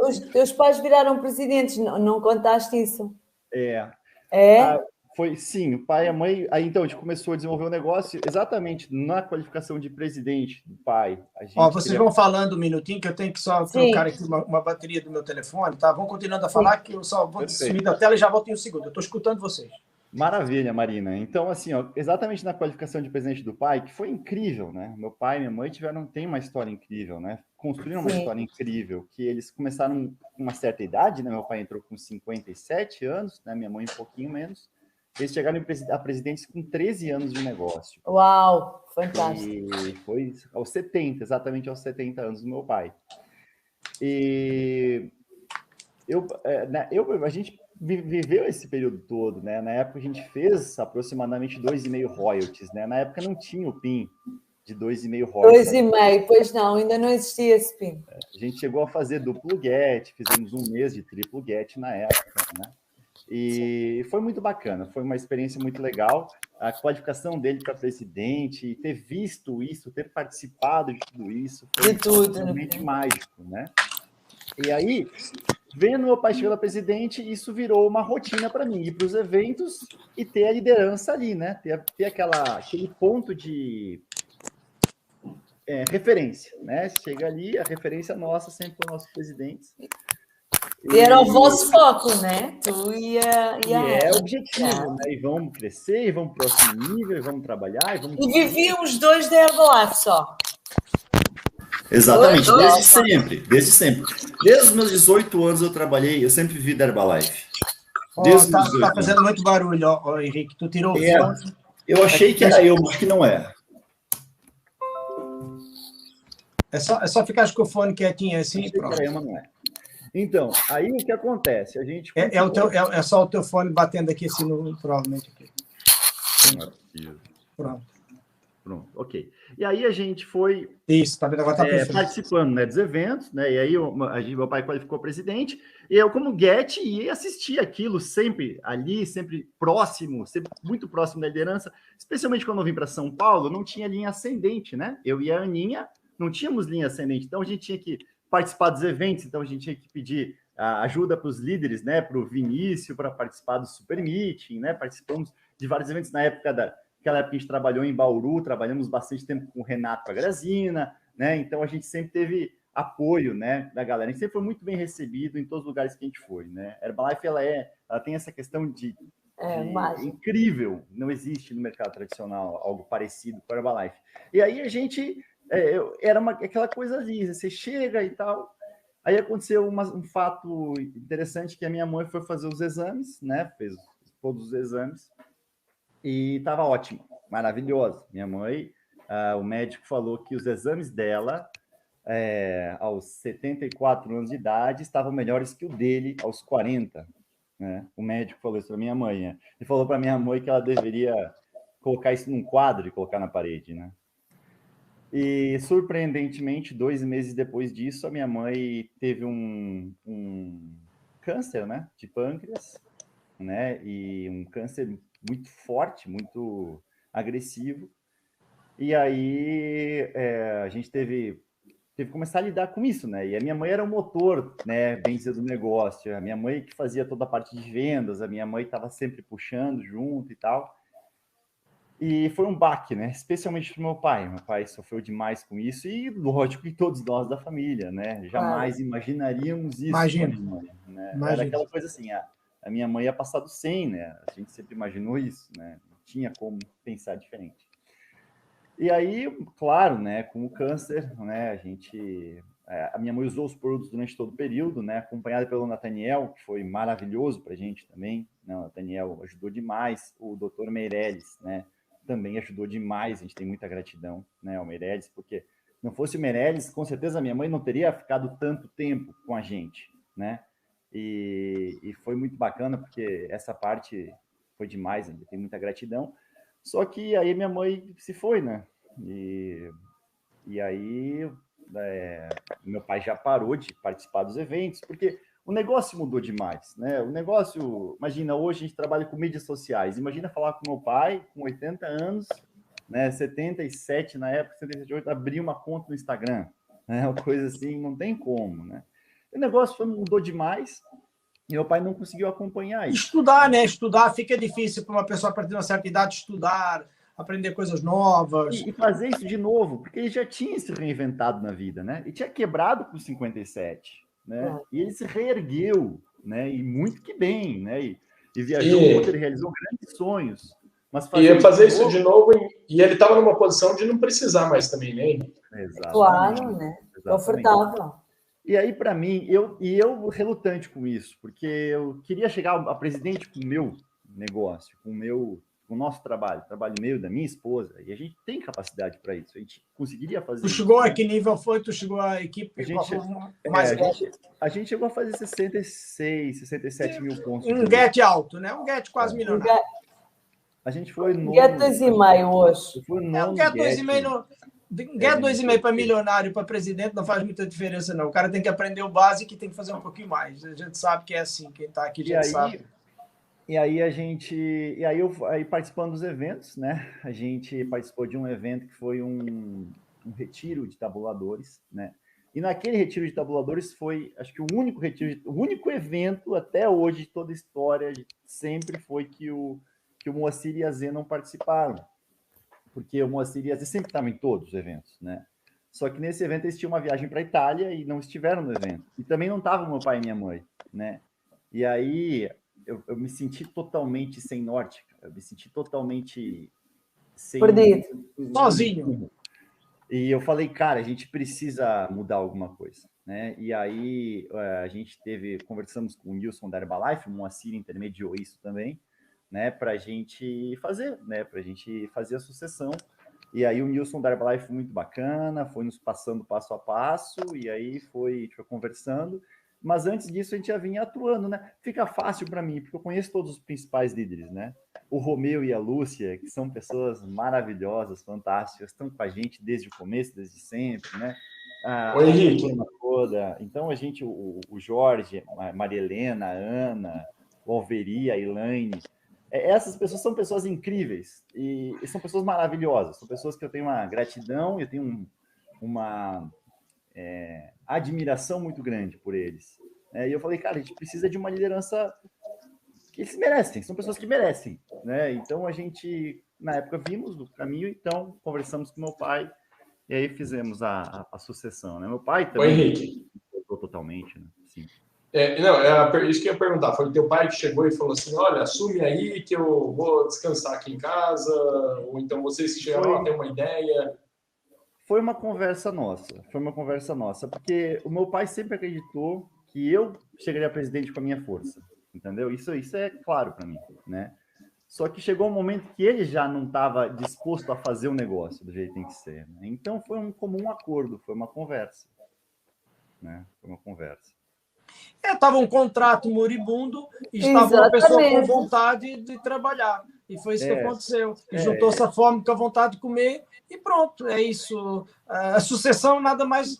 os teus pais viraram presidentes, não contaste isso? É. É? Foi, sim, o pai e a mãe. Aí então a gente começou a desenvolver o negócio exatamente na qualificação de presidente do pai. Vocês vão falando um minutinho, que eu tenho que só trocar aqui uma bateria do meu telefone, tá? Vão continuando a falar, que eu só vou sumir da tela e já volto em um segundo. Eu estou escutando vocês. Maravilha, Marina. Então, assim, exatamente na qualificação de presidente do pai, que foi incrível, né? Meu pai e minha mãe tem uma história incrível, né? Construíram uma história incrível, que eles começaram com uma certa idade, né? Meu pai entrou com 57 anos, né? Minha mãe um pouquinho menos. Eles chegaram a presidência com 13 anos de negócio. Uau, fantástico. E foi aos 70, exatamente aos 70 anos do meu pai. E a gente viveu esse período todo, né? Na época a gente fez aproximadamente 2,5 royalties, né? Na época não tinha o PIN de 2,5 royalties. 2,5, pois não, ainda não existia esse PIN. A gente chegou a fazer duplo get, fizemos um mês de triplo get na época, né? E foi muito bacana, foi uma experiência muito legal. A qualificação dele para presidente, ter visto isso, ter participado de tudo isso, foi realmente mágico, né? E aí, vendo meu pai chegar a presidente, isso virou uma rotina para mim, ir para os eventos e ter a liderança ali, né? Ter aquele ponto de referência, né? Chega ali, a referência nossa sempre para os nossos presidentes. E era o vosso foco, né? É objetivo, né? E vamos crescer, e vamos para o próximo nível, e vamos trabalhar. E viviam os dois da Herbalife só. Exatamente, desde sempre. Desde os meus 18 anos eu trabalhei, eu sempre vivi da Herbalife. Tá fazendo muito barulho, ó, Henrique. Tu tirou o fone. Eu achei que era eu, mas que não é. É só ficar com o fone quietinho assim e pronto. Não é. Então, aí o que acontece? A gente é só o teu fone batendo aqui assim, provavelmente aqui. Pronto, ok. E aí a gente foi tá vendo? Agora tá participando, né, dos eventos, né? E aí meu pai qualificou presidente, e eu, como Get, ia assistir aquilo sempre ali, sempre próximo, sempre muito próximo da liderança, especialmente quando eu vim para São Paulo, não tinha linha ascendente, né? Eu e a Aninha não tínhamos linha ascendente, então a gente tinha que participar dos eventos, então a gente tinha que pedir ajuda para os líderes, né? Para o Vinícius, para participar do Super Meeting, né? Participamos de vários eventos na época Naquela época a gente trabalhou em Bauru, trabalhamos bastante tempo com o Renato, com a Grazina, né? Então a gente sempre teve apoio, né, da galera. A gente sempre foi muito bem recebido em todos os lugares que a gente foi, né? A Herbalife ela tem essa questão de incrível, não existe no mercado tradicional algo parecido com a Herbalife. E aí a gente era aquela coisa ali, você chega e tal. Aí aconteceu um fato interessante, que a minha mãe foi fazer os exames, né? Fez todos os exames. E estava ótimo, maravilhoso. Minha mãe, o médico falou que os exames dela, aos 74 anos de idade, estavam melhores que o dele aos 40. Né? O médico falou isso para minha mãe. Né? E falou para minha mãe que ela deveria colocar isso num quadro e colocar na parede. Né? E, surpreendentemente, 2 meses depois disso, a minha mãe teve um câncer, né, de pâncreas, né, e um câncer muito forte, muito agressivo. E aí a gente teve que começar a lidar com isso, né? E a minha mãe era o motor, né, bem dizer, do negócio. A minha mãe que fazia toda a parte de vendas, a minha mãe estava sempre puxando junto e tal. E foi um baque, né? Especialmente para o meu pai. Meu pai sofreu demais com isso e, lógico, que todos nós da família, né? Jamais imaginaríamos isso. Imagina. Né? Era aquela coisa assim, a minha mãe ia passar do 100, né? A gente sempre imaginou isso, né? Não tinha como pensar diferente. E aí, claro, né? Com o câncer, né? A minha mãe usou os produtos durante todo o período, né? Acompanhada pelo Nathaniel, que foi maravilhoso para a gente também. Né? O Nathaniel ajudou demais. O Dr. Meirelles, né? também ajudou demais, a gente tem muita gratidão, né, ao Meirelles, porque não fosse o Meirelles, com certeza a minha mãe não teria ficado tanto tempo com a gente, né? E foi muito bacana, porque essa parte foi demais, ainda tem muita gratidão. Só que aí minha mãe se foi, né? E aí meu pai já parou de participar dos eventos, porque o negócio mudou demais, né? O negócio, imagina, hoje a gente trabalha com mídias sociais, imagina falar com meu pai, com 80 anos, né, 77 na época, 78, abrir uma conta no Instagram, né? Uma coisa assim, não tem como, né? O negócio mudou demais e meu pai não conseguiu acompanhar isso. Estudar, né? Estudar fica difícil para uma pessoa a partir de uma certa idade estudar, aprender coisas novas. E fazer isso de novo, porque ele já tinha se reinventado na vida, né? E tinha quebrado com 57, né? E ele se reergueu, né? E muito que bem, né? E viajou muito, ele realizou grandes sonhos. Mas fazer isso de novo, e ele estava numa posição de não precisar mais também, né? Exatamente. Claro, né? Confortável. E aí, para mim, eu relutante com isso, porque eu queria chegar a presidente com o meu negócio, com o nosso trabalho meu, da minha esposa, e a gente tem capacidade para isso, a gente conseguiria fazer Tu isso. chegou a que nível foi? Tu chegou a equipe? A gente chegou a fazer 66, 67 mil pontos. Um get alto, né? Um get quase milionário. A gente foi no... Get 2,5 hoje. Um get 2,5 Get 2,5 para milionário, para presidente, não faz muita diferença, não. O cara tem que aprender o básico e tem que fazer um pouquinho mais. A gente sabe que é assim, quem está aqui já sabe. E aí aí participando dos eventos, né? A gente participou de um evento que foi um retiro de tabuladores, né? E naquele retiro de tabuladores foi, acho que o único evento até hoje de toda a história sempre foi que o Moacir e a Zê não participaram. Porque o Moacir e a Zê sempre estavam em todos os eventos, né? Só que nesse evento eles tinham uma viagem para a Itália e não estiveram no evento. E também não estavam meu pai e minha mãe, né? E aí eu me senti totalmente sem norte, eu me senti totalmente perdido, sozinho. E eu falei, cara, a gente precisa mudar alguma coisa, né? E aí conversamos com o Nilson da Herbalife, o Moacir intermediou isso também, né, para a gente fazer, né, para a gente fazer a sucessão. E aí o Nilson da Herbalife foi muito bacana, foi nos passando passo a passo, e aí a gente foi conversando. Mas antes disso a gente já vinha atuando, né? Fica fácil para mim, porque eu conheço todos os principais líderes, né? O Romeu e a Lúcia, que são pessoas maravilhosas, fantásticas, estão com a gente desde o começo, desde sempre, né? Oi, Henrique. Toda. Então a gente, o Jorge, a Maria Helena, a Ana, o Alveri, a Elaine, essas pessoas são pessoas incríveis e são pessoas maravilhosas, são pessoas que eu tenho uma gratidão, eu tenho uma admiração muito grande por eles. E eu falei, cara, a gente precisa de uma liderança que eles merecem, são pessoas que merecem, né? Então a gente, na época, vimos do caminho, então conversamos com meu pai e aí fizemos a sucessão, né? Meu pai também... Oi, Henrique. Totalmente, né? Sim. Isso que eu ia perguntar. Foi o teu pai que chegou e falou assim, olha, assume aí que eu vou descansar aqui em casa, ou então vocês chegaram a ter uma ideia? Foi uma conversa nossa, porque o meu pai sempre acreditou que eu chegaria a presidente com a minha força, entendeu? Isso é claro para mim, né? Só que chegou um momento que ele já não estava disposto a fazer o negócio do jeito que tem que ser, né? Então foi um comum acordo, foi uma conversa, né? Foi uma conversa. Estava um contrato moribundo e estava uma pessoa com vontade de trabalhar. E foi isso que aconteceu. E juntou-se a fome com a vontade de comer e pronto, é isso. A sucessão nada mais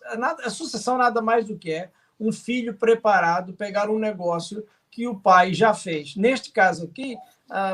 do que é um filho preparado pegar um negócio que o pai já fez. Neste caso aqui,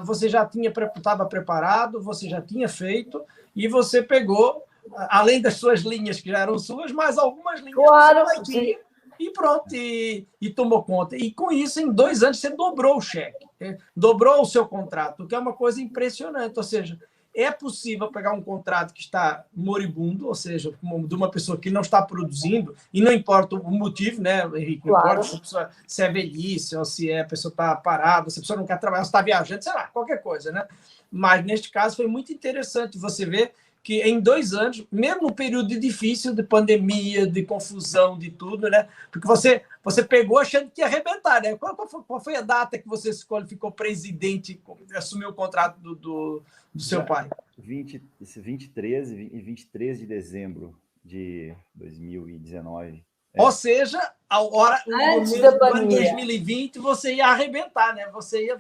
você já estava preparado, você já tinha feito e você pegou, além das suas linhas que já eram suas, mais algumas linhas claro, que você tinha. E pronto, e tomou conta. E com isso, em 2 anos, você dobrou o cheque, dobrou o seu contrato, o que é uma coisa impressionante. Ou seja, é possível pegar um contrato que está moribundo, ou seja, de uma pessoa que não está produzindo, e não importa o motivo, né, Henrique? Não importa se é velhice, ou se a pessoa está parada, se a pessoa não quer trabalhar, se está viajando, sei lá, qualquer coisa, né? Mas, neste caso, foi muito interessante você ver que em 2 anos, mesmo no período difícil de pandemia, de confusão, de tudo, né? Porque você pegou achando que ia arrebentar, né? Qual foi a data que você se qualificou presidente, assumiu o contrato do seu pai? 23 de dezembro de 2019. Ou seja, Antes da do ano pandemia. 2020, você ia arrebentar, né? Você ia...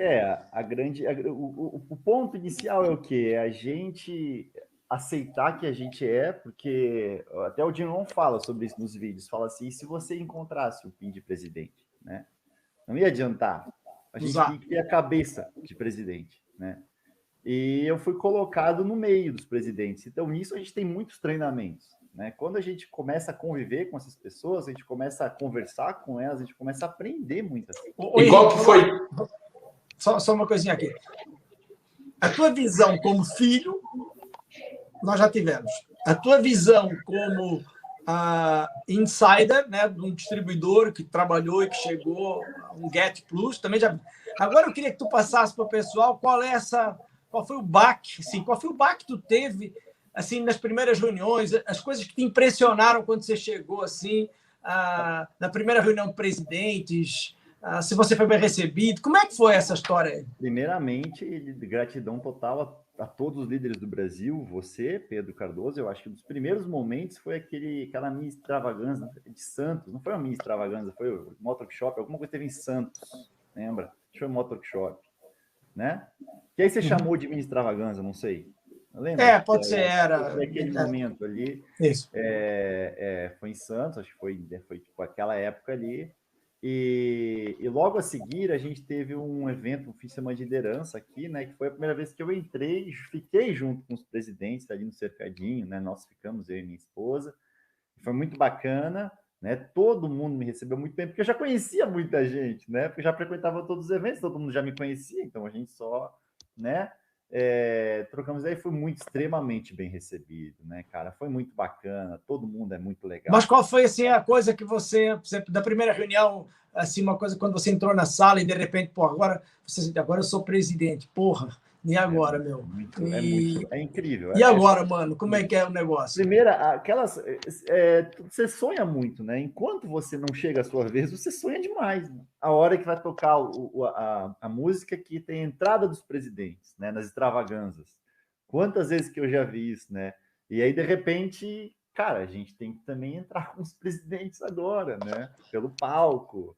O ponto inicial é o quê? A gente aceitar que a gente porque até o Dinão fala sobre isso nos vídeos, fala assim, e se você encontrasse o PIN de presidente, né? Não ia adiantar. A gente tinha que ter a cabeça de presidente, né? E eu fui colocado no meio dos presidentes. Então, nisso a gente tem muitos treinamentos, né? Quando a gente começa a conviver com essas pessoas, a gente começa a conversar com elas, a gente começa a aprender muitas coisas. E qual que foi? Só uma coisinha aqui. A tua visão como filho, nós já tivemos. A tua visão como insider, né, de um distribuidor que trabalhou e que chegou, um Get Plus, também já. Agora eu queria que tu passasse para o pessoal qual foi o baque, assim, qual foi o baque que tu teve assim nas primeiras reuniões, as coisas que te impressionaram quando você chegou assim, na primeira reunião de presidentes, se você foi bem recebido, como é que foi essa história aí? Primeiramente, gratidão total a todos os líderes do Brasil, você, Pedro Cardoso. Eu acho que um dos primeiros momentos foi aquela mini extravagância de Santos, não foi uma mini extravagância, foi o Motorshop, alguma coisa teve em Santos, lembra? Acho que foi o Motorshop, né? Que aí você chamou de mini extravagância, não sei. Lembra? Pode ser, era. Naquele momento ali. Isso. Foi em Santos, acho que foi tipo aquela época ali. E logo a seguir a gente teve um evento, um fim de semana de liderança aqui, né? Que foi a primeira vez que eu fiquei junto com os presidentes ali no cercadinho, né? Nós ficamos, eu e minha esposa. Foi muito bacana, né? Todo mundo me recebeu muito bem, porque eu já conhecia muita gente, né? Porque eu já frequentava todos os eventos, todo mundo já me conhecia, então a gente só, né? Trocamos aí, foi extremamente bem recebido, né, cara? Foi muito bacana, todo mundo é muito legal. Mas qual foi assim a coisa que você da primeira reunião, assim, uma coisa quando você entrou na sala e de repente, agora eu sou presidente, porra, e agora, meu? É incrível. E agora, mano, como é que é o negócio? Primeira, você sonha muito, né? Enquanto você não chega à sua vez, você sonha demais. Né? A hora que vai tocar a música que tem a entrada dos presidentes, né? Nas extravagâncias. Quantas vezes que eu já vi isso, né? E aí, de repente, cara, a gente tem que também entrar com os presidentes agora, né? Pelo palco.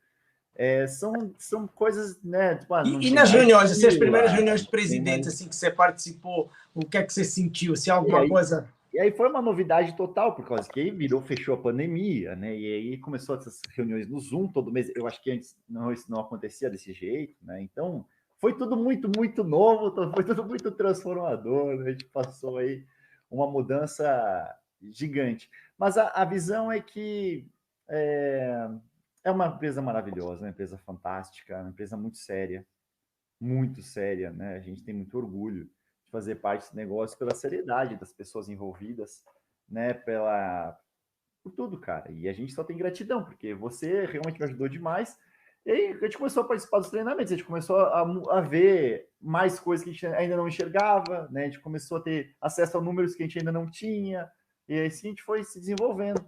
São coisas, né? Tipo, e nas reuniões, assim, as primeiras reuniões de presidente, assim, que você participou, o que é que você sentiu? Se alguma coisa... E aí foi uma novidade total, por causa que aí fechou a pandemia, né? E aí começou essas reuniões no Zoom todo mês. Eu acho que antes isso não acontecia desse jeito, né? Então, foi tudo muito, muito novo, foi tudo muito transformador, né? A gente passou aí uma mudança gigante. Mas a visão é que é uma empresa maravilhosa, uma empresa fantástica, uma empresa muito séria, né? A gente tem muito orgulho de fazer parte desse negócio pela seriedade das pessoas envolvidas, né? Por tudo, cara. E a gente só tem gratidão, porque você realmente me ajudou demais. E aí a gente começou a participar dos treinamentos, a gente começou a ver mais coisas que a gente ainda não enxergava, né? A gente começou a ter acesso a números que a gente ainda não tinha, e assim a gente foi se desenvolvendo.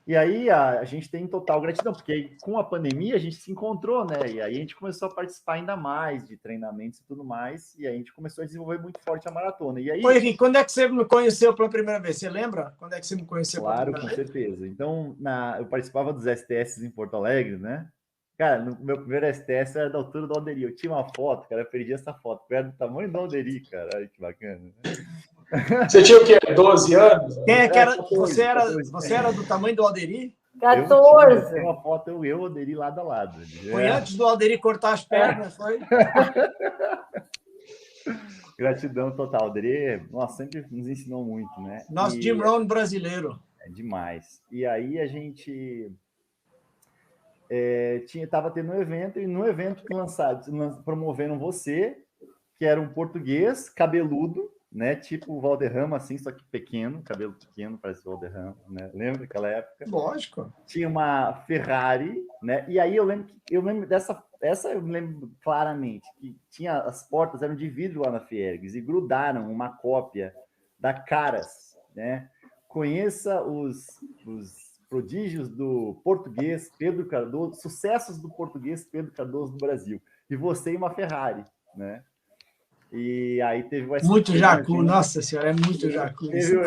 E aí a gente tem total gratidão, porque com a pandemia a gente se encontrou, né? E aí a gente começou a participar ainda mais de treinamentos e tudo mais, e aí a gente começou a desenvolver muito forte a maratona. E aí... Oi, Henrique, quando é que você me conheceu pela primeira vez? Você lembra? Quando é que você me conheceu pela primeira vez? Claro, com certeza. Então, eu participava dos STS em Porto Alegre, né? Cara, no meu primeiro STS era da altura do Alderi. Eu tinha uma foto, cara, eu perdi essa foto. Eu era do tamanho do Alderi, cara. Olha que bacana. Você tinha o quê? 12 anos? Quem é que era? 14, você era do tamanho do Alderi? 14. Tem uma foto, eu e o Alderi lado a lado. Foi antes do Alderi cortar as pernas, foi? Gratidão total. Alderi, nossa, sempre nos ensinou muito, né? Nosso Jim Rohn brasileiro. É demais. E aí a gente... estava tendo um evento, e no evento promoveram você, que era um português cabeludo, né? Tipo o Valderrama, assim, só que pequeno, cabelo pequeno, parece o Valderrama, né? Lembra daquela época? Lógico. Tinha uma Ferrari, né? E aí eu lembro essa eu lembro claramente, que tinha as portas eram de vidro lá na Fiergues e grudaram uma cópia da Caras, né? Conheça os prodígios do português Pedro Cardoso, sucessos do português Pedro Cardoso no Brasil. E você e uma Ferrari, né? E aí teve muito jacu, nossa senhora, é muito jacu. Teve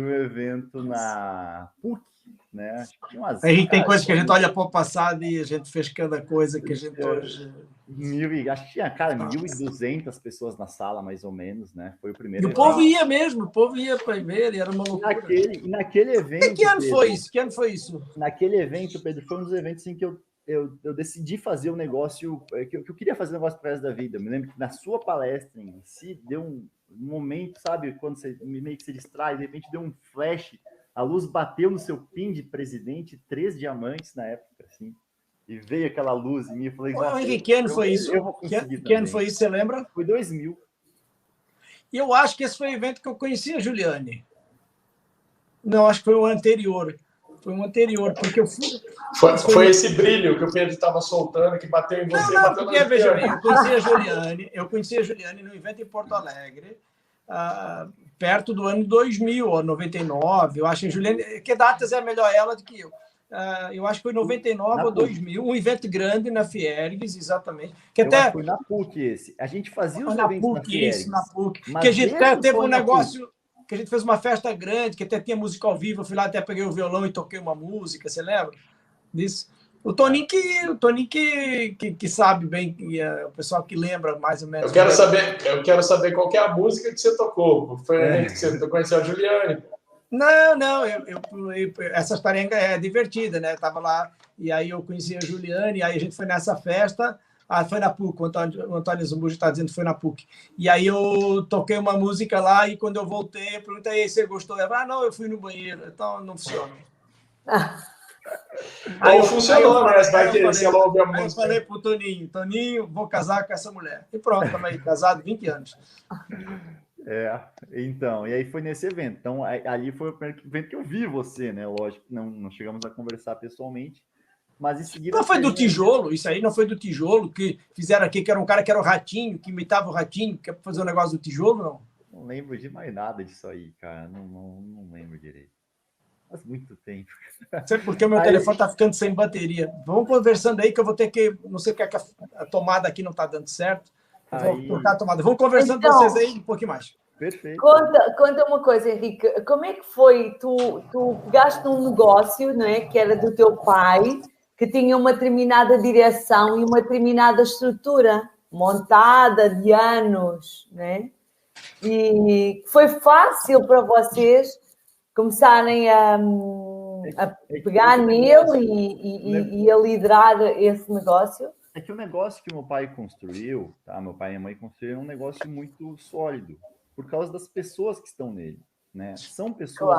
um evento na PUC, né? A gente tem coisas que a gente olha para o passado e a gente fez cada coisa que a gente hoje... Acho que tinha, cara, 1.200 pessoas na sala, mais ou menos, né? Foi o primeiro evento. O povo ia mesmo, o povo ia para ver, e era uma loucura. Naquele evento... Que ano foi isso? Que ano foi isso? Naquele evento, Pedro, foi um dos eventos em que eu decidi fazer um negócio, que eu queria fazer um negócio para o resto da vida. Eu me lembro que na sua palestra em si, deu um momento, sabe, quando você meio que se distrai, de repente deu um flash, a luz bateu no seu pin de presidente, 3 diamantes na época, assim, e veio aquela luz em mim, eu falei... Henrique, que ano foi isso? Que ano foi isso, você lembra? Foi 2000. E eu acho que esse foi o evento que eu conheci a Juliane. Não, acho que foi o anterior. Foi um anterior, porque eu fui... Foi esse brilho que o Pedro estava soltando, que bateu em você. Não, porque, veja bem, eu conheci a Juliane no evento em Porto Alegre, perto do ano 2000, ou 99, eu acho que a Juliane... Que datas é melhor ela do que eu? Eu acho que foi 99 ou 2000, um evento grande na Fiergues, exatamente. Que até foi na PUC esse. A gente fazia os na eventos PUC, na Fiergues. isso, na PUC. Que a gente até teve um negócio... que a gente fez uma festa grande, que até tinha música ao vivo, eu fui lá, até peguei o violão e toquei uma música, você lembra disso? O Toninho que sabe bem, o pessoal que lembra mais ou menos. Eu quero saber qual que é a música que você tocou. Foi que você conheceu a Juliane. Não, essa história é divertida, né? Eu estava lá, e aí eu conheci a Juliane, e aí a gente foi nessa festa. Foi na PUC, o Antônio Zumbujo está dizendo que foi na PUC. E aí eu toquei uma música lá e quando eu voltei, eu perguntei, você gostou? Ela falou, não, eu fui no banheiro, então não funciona. Aí funcionou, né? Vai que se ela ouve a música. Aí eu falei pro Toninho, vou casar com essa mulher. E pronto, estamos aí, casado 20 anos. Então, e aí foi nesse evento. Então, ali foi o primeiro evento que eu vi você, né? Lógico, não chegamos a conversar pessoalmente. Mas em seguida... Não foi do tijolo, isso aí não foi do tijolo que fizeram aqui, que era um cara que era o Ratinho, que imitava o Ratinho, que ia fazer um negócio do tijolo, não? Não lembro de mais nada disso aí, cara. Não lembro direito. Faz muito tempo. Sei porque o meu telefone está ficando sem bateria. Vamos conversando aí que eu vou ter que... Não sei o que é que a tomada aqui não está dando certo. Vou trocar a tomada. Vamos conversando com vocês aí um pouquinho mais. Perfeito. Conta uma coisa, Henrique. Como é que foi? Tu pegaste num negócio, não é? Que era do teu pai, que tinha uma determinada direção e uma determinada estrutura montada de anos, né? E foi fácil para vocês começarem a pegar nele e a liderar esse negócio? É que o negócio que meu pai construiu, tá? Meu pai e minha mãe construíram um negócio muito sólido, por causa das pessoas que estão nele, né? São pessoas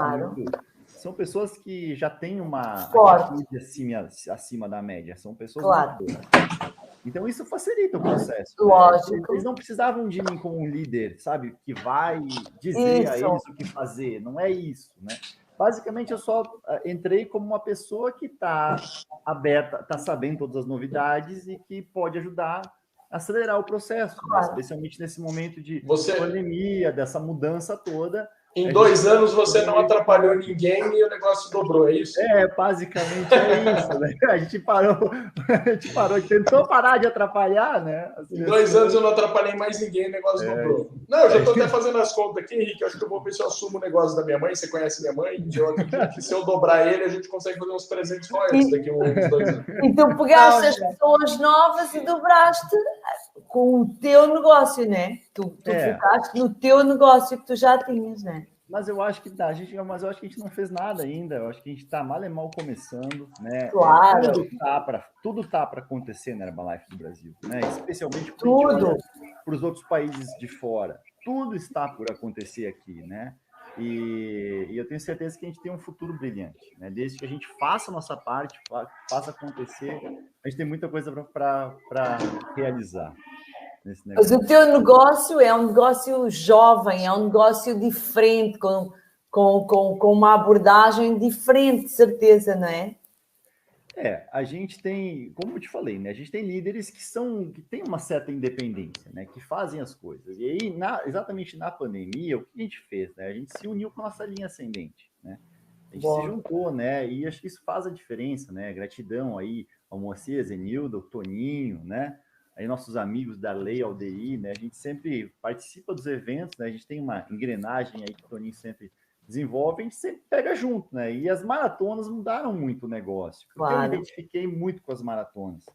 são pessoas que já têm uma atitude acima da média, são pessoas muito... Então isso facilita o processo. Lógico. Né? Eles não precisavam de mim como um líder, sabe? Que vai dizer a eles o que fazer. Não é isso, né? Basicamente, eu só entrei como uma pessoa que está aberta, está sabendo todas as novidades e que pode ajudar a acelerar o processo, né? Especialmente nesse momento de pandemia, dessa mudança toda. Em 2 anos você não atrapalhou ninguém e o negócio dobrou, é isso? Basicamente é isso, né? A gente parou, tentou parar de atrapalhar, né? Em 2 anos eu não atrapalhei mais ninguém e o negócio dobrou. Não, eu já estou até fazendo as contas aqui, Henrique, acho que eu vou ver se eu assumo o negócio da minha mãe, você conhece minha mãe, eu acredito que se eu dobrar ele, a gente consegue fazer uns 300 royalties daqui a uns 2 anos. E tu pegaste as pessoas novas e dobraste com o teu negócio, né? Tu focaste no teu negócio que tu já tinhas, né? Mas eu acho que a gente não fez nada ainda. Eu acho que a gente está mal e mal começando, né? Claro. Tudo tá para acontecer na Herbalife do Brasil, né? Especialmente para os outros países de fora. Tudo está por acontecer aqui, né? E eu tenho certeza que a gente tem um futuro brilhante, né? Desde que a gente faça a nossa parte, faça acontecer, a gente tem muita coisa para realizar. Mas o teu negócio é um negócio jovem, é um negócio diferente, com uma abordagem diferente, de certeza, não é? A gente tem, como eu te falei, né? A gente tem líderes que têm uma certa independência, né? Que fazem as coisas. E aí, exatamente na pandemia, o que a gente fez, né? A gente se uniu com a nossa linha ascendente, né? A gente se juntou, né? E acho que isso faz a diferença, né? Gratidão aí ao Moacir, Zenildo, ao Toninho, né? Aí nossos amigos da Lei Aldeir, né? A gente sempre participa dos eventos, né? A gente tem uma engrenagem aí que o Toninho sempre desenvolve, a gente sempre pega junto, né? E as maratonas mudaram muito o negócio. Porque eu me identifiquei muito com as maratonas.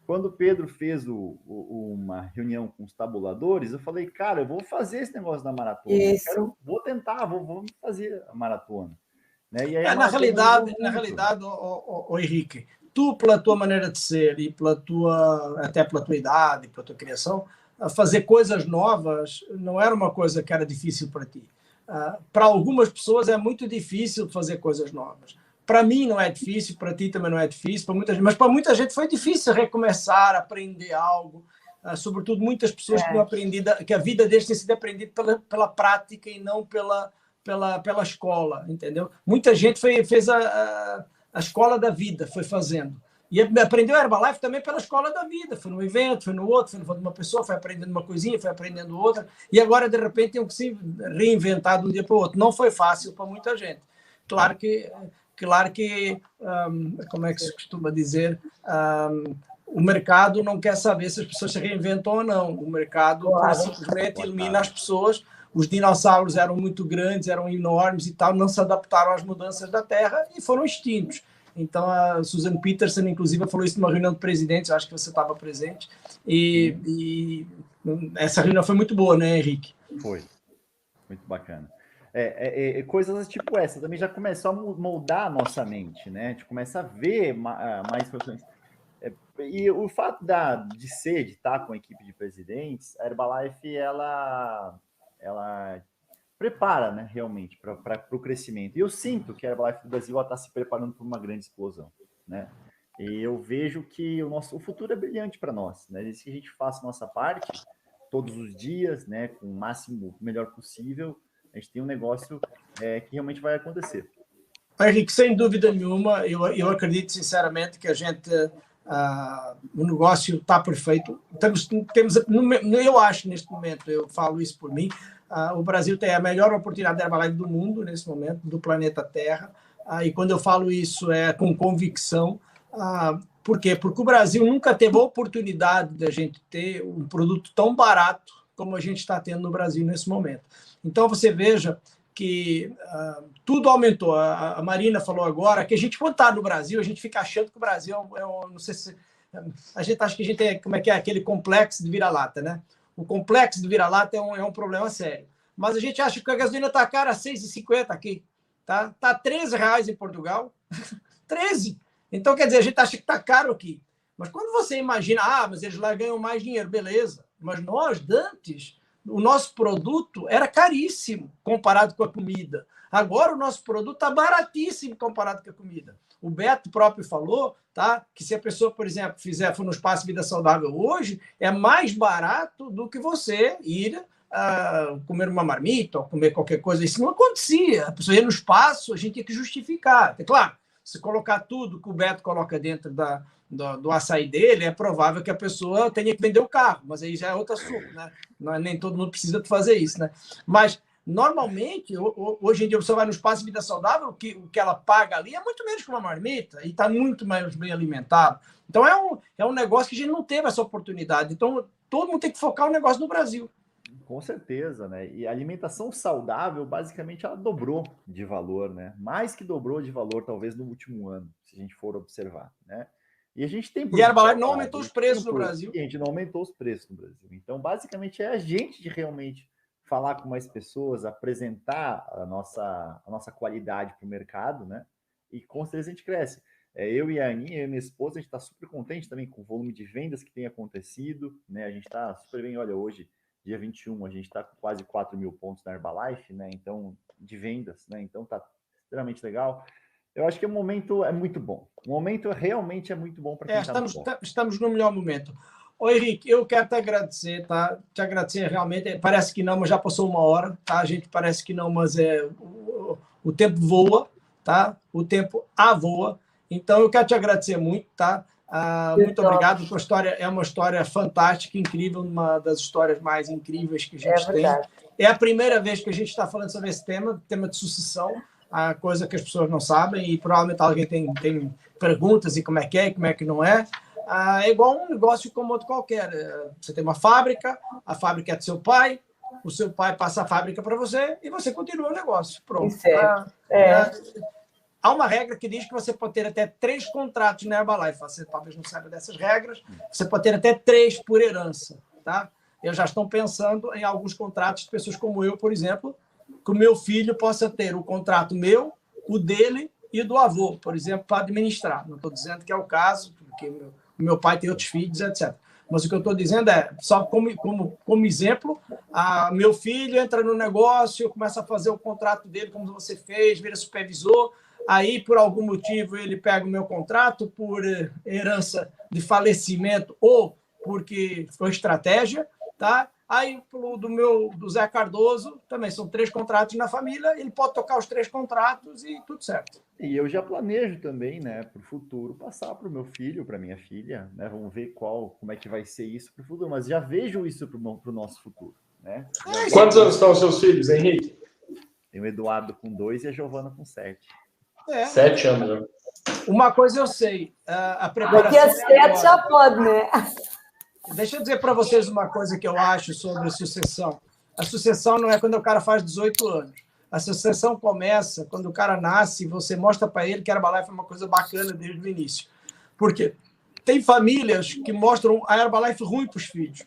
Quando o Pedro fez uma reunião com os tabuladores, eu falei, cara, eu vou fazer esse negócio da maratona. Vou tentar, vou fazer a maratona. Né? E aí na realidade, Henrique, tu, pela tua maneira de ser e até pela tua idade, pela tua criação, fazer coisas novas não era uma coisa que era difícil para ti. Para algumas pessoas é muito difícil fazer coisas novas. Para mim não é difícil, para ti também não é difícil, mas para muita gente foi difícil recomeçar, aprender algo, sobretudo muitas pessoas que não aprendido, que a vida deles tem sido aprendida pela prática e não pela escola, entendeu? Muita gente fez a escola da vida, foi fazendo. E aprendeu a Herbalife também pela escola da vida. Foi num evento, foi no outro, foi no de uma pessoa, foi aprendendo uma coisinha, foi aprendendo outra. E agora, de repente, tem que se reinventar de um dia para o outro. Não foi fácil para muita gente. Claro que como é que se costuma dizer, o mercado não quer saber se as pessoas se reinventam ou não. O mercado simplesmente elimina as pessoas. Os dinossauros eram muito grandes, eram enormes e tal, não se adaptaram às mudanças da Terra e foram extintos. Então, a Susan Peterson, inclusive, falou isso numa reunião de presidentes, eu acho que você estava presente, e essa reunião foi muito boa, né, Henrique? Foi, muito bacana. Coisas tipo essa também já começou a moldar a nossa mente, né? A gente começa a ver mais questões. E o fato de estar com a equipe de presidentes, a Herbalife, ela prepara, né, realmente, para o crescimento. E eu sinto que a Herbalife do Brasil está se preparando para uma grande explosão, né? E eu vejo que o futuro é brilhante para nós, né? Desde que a gente faça a nossa parte todos os dias, né, com o máximo, o melhor possível, a gente tem um negócio que realmente vai acontecer. Henrique, sem dúvida nenhuma, eu acredito sinceramente que a gente, o negócio está perfeito. Eu acho neste momento, eu falo isso por mim, o Brasil tem a melhor oportunidade de Herbalife do mundo nesse momento, do planeta Terra, e quando eu falo isso é com convicção. Por quê? Porque o Brasil nunca teve a oportunidade de a gente ter um produto tão barato como a gente está tendo no Brasil nesse momento. Então, você veja que tudo aumentou. A Marina falou agora que a gente, quando está no Brasil, a gente fica achando que o Brasil não sei se... A gente acha que a gente tem, como é que é, aquele complexo de vira-lata, né? O complexo de vira-lata é um problema sério. Mas a gente acha que a gasolina está cara a R$ 6,50 aqui. Tá R$13 em Portugal. 13. Então, quer dizer, a gente acha que está caro aqui. Mas quando você imagina, mas eles lá ganham mais dinheiro, beleza. Mas nós, antes, o nosso produto era caríssimo comparado com a comida. Agora o nosso produto está baratíssimo comparado com a comida. O Beto próprio falou, tá, que se a pessoa, por exemplo, for no Espaço Vida Saudável hoje, é mais barato do que você ir comer uma marmita ou comer qualquer coisa. Isso não acontecia. A pessoa ia no espaço, a gente tinha que justificar. É claro, se colocar tudo que o Beto coloca dentro do açaí dele, é provável que a pessoa tenha que vender o carro, mas aí já é outro assunto, né? Nem todo mundo precisa de fazer isso, né? Mas, normalmente, hoje em dia, você vai no Espaço Vida Saudável, o que ela paga ali é muito menos que uma marmita e está muito mais bem alimentado. Então, é um negócio que a gente não teve essa oportunidade. Então, todo mundo tem que focar o negócio no Brasil. Com certeza, né? E a alimentação saudável, basicamente, ela dobrou de valor, né? Mais que dobrou de valor, talvez, no último ano, se a gente for observar, né? E a gente tem... E a Herbalife não aumentou os preços no Brasil. E a gente não aumentou os preços no Brasil. Então, basicamente, é a gente de realmente falar com mais pessoas, apresentar a nossa qualidade para o mercado, né? E com certeza a gente cresce. Eu e a Aninha, eu e minha esposa, a gente está super contente também com o volume de vendas que tem acontecido, né? A gente está super bem, olha, hoje... Dia 21, a gente está com quase 4 mil pontos na Herbalife, né? Então, de vendas, né? Então, tá extremamente legal. Eu acho que o momento é muito bom. O momento realmente é muito bom para quem estamos no melhor momento. Ô, Henrique, eu quero te agradecer, tá? Te agradecer realmente. Parece que não, mas já passou 1 hora, tá? A gente parece que não, mas o tempo voa, tá? O tempo voa. Então, eu quero te agradecer muito, tá? Muito obrigado. A tua história é uma história fantástica, incrível, uma das histórias mais incríveis que a gente tem. É a primeira vez que a gente está falando sobre esse tema de sucessão, a coisa que as pessoas não sabem, e provavelmente alguém tem perguntas e como é que não é. É igual um negócio como outro qualquer. Você tem uma fábrica, a fábrica é do seu pai, o seu pai passa a fábrica para você e você continua o negócio. Pronto. Há uma regra que diz que você pode ter até 3 contratos na Herbalife. Você talvez não saiba dessas regras. Você pode ter até 3 por herança. Tá? Eu já estou pensando em alguns contratos de pessoas como eu, por exemplo, que o meu filho possa ter o contrato meu, o dele e do avô, por exemplo, para administrar. Não estou dizendo que é o caso, porque o meu pai tem outros filhos, etc. Mas o que eu estou dizendo é, só como exemplo, meu filho entra no negócio, começa a fazer o contrato dele, como você fez, vira supervisor. Aí, por algum motivo, ele pega o meu contrato por herança de falecimento ou porque foi estratégia, tá? Aí, do Zé Cardoso, também são 3 contratos na família, ele pode tocar os 3 contratos e tudo certo. E eu já planejo também, né, para o futuro, passar para o meu filho, para minha filha, né? Vamos ver como é que vai ser isso para o futuro, mas já vejo isso para o nosso futuro, né? Quantos anos estão os seus filhos, Henrique? Tem o Eduardo com 2 e a Giovana com 7. 7 anos, né? Uma coisa eu sei, a preparação... Daqui a 7 já pode, né? Deixa eu dizer para vocês uma coisa que eu acho sobre sucessão. A sucessão não é quando o cara faz 18 anos. A sucessão começa quando o cara nasce e você mostra para ele que a Herbalife é uma coisa bacana desde o início. Por quê? Tem famílias que mostram a Herbalife ruim para os filhos.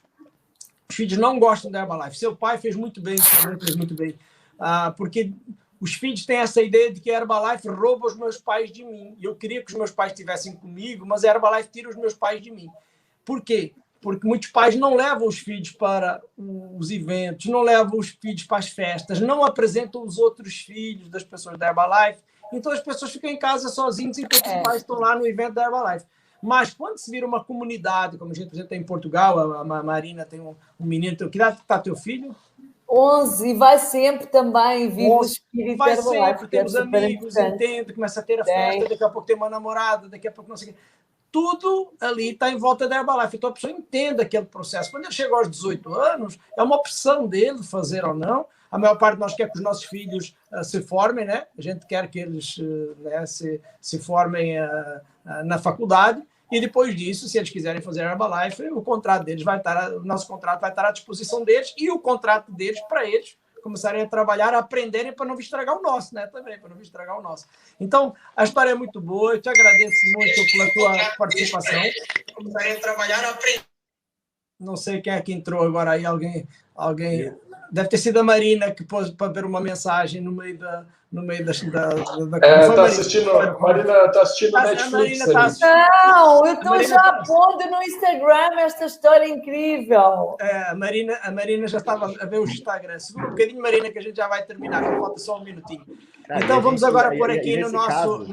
Os filhos não gostam da Herbalife. Seu pai fez muito bem, sua mãe fez muito bem. Porque os filhos têm essa ideia de que a Herbalife rouba os meus pais de mim. E eu queria que os meus pais estivessem comigo, mas a Herbalife tira os meus pais de mim. Por quê? Porque muitos pais não levam os filhos para os eventos, não levam os filhos para as festas, não apresentam os outros filhos das pessoas da Herbalife. Então, as pessoas ficam em casa sozinhas enquanto os pais estão lá no evento da Herbalife. Mas, quando se vira uma comunidade, como a gente, por exemplo, tem em Portugal, a Marina tem um menino... Que idade está teu filho? 11, e vai sempre também, vive o espírito vai da Herbalife. Sempre, temos amigos, entende, começa a ter a festa, daqui a pouco tem uma namorada, daqui a pouco não sei o quê. Tudo ali está em volta da Herbalife. Então, a pessoa entende aquele processo. Quando ele chega aos 18 anos, é uma opção dele fazer ou não. A maior parte de nós quer que os nossos filhos se formem, né? A gente quer que eles se formem na faculdade. E depois disso, se eles quiserem fazer Herbalife, o contrato deles o nosso contrato vai estar à disposição deles e o contrato deles para eles começarem a trabalhar, a aprenderem para não estragar o nosso, né? Também, para não estragar o nosso. Então, a história é muito boa, eu te agradeço muito pela tua participação. Começarem a trabalhar, a aprender. Não sei quem é que entrou agora aí, alguém deve ter sido a Marina que pôs para ver uma mensagem no meio da tá assistindo, a Marina está assistindo Netflix. Não, eu estou já pondo no Instagram esta história incrível. A Marina já estava a ver o Instagram. Segura um bocadinho, Marina, que a gente já vai terminar, já falta só um minutinho. Então vamos agora pôr aqui no nosso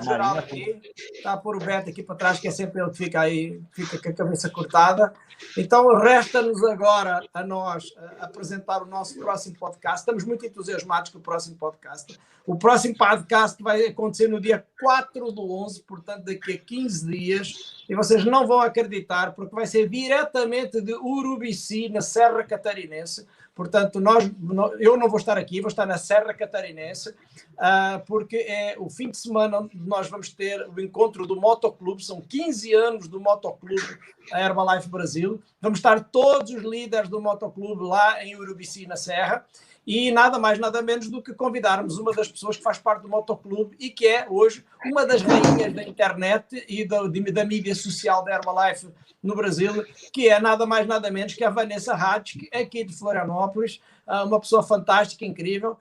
geral aqui. Está a pôr o Beto aqui para trás, que é sempre ele que fica aí, fica com a cabeça cortada. Então resta-nos agora a nós apresentar o nosso próximo podcast. Estamos muito entusiasmados com o próximo podcast. O próximo podcast vai acontecer no dia 4/11, portanto daqui a 15 dias, e vocês não vão acreditar, porque vai ser diretamente de Urubici, na Serra Catarinense. Portanto, eu não vou estar aqui, vou estar na Serra Catarinense, porque é o fim de semana onde nós vamos ter o encontro do Motoclube, são 15 anos do Motoclube, a Herbalife Brasil. Vamos estar todos os líderes do Motoclube lá em Urubici, na Serra, e nada mais, nada menos do que convidarmos uma das pessoas que faz parte do Motoclube e que é, hoje, uma das rainhas da internet e da mídia social da Herbalife no Brasil, que é nada mais, nada menos que a Vanessa Hatch, aqui de Florianópolis, uma pessoa fantástica, incrível.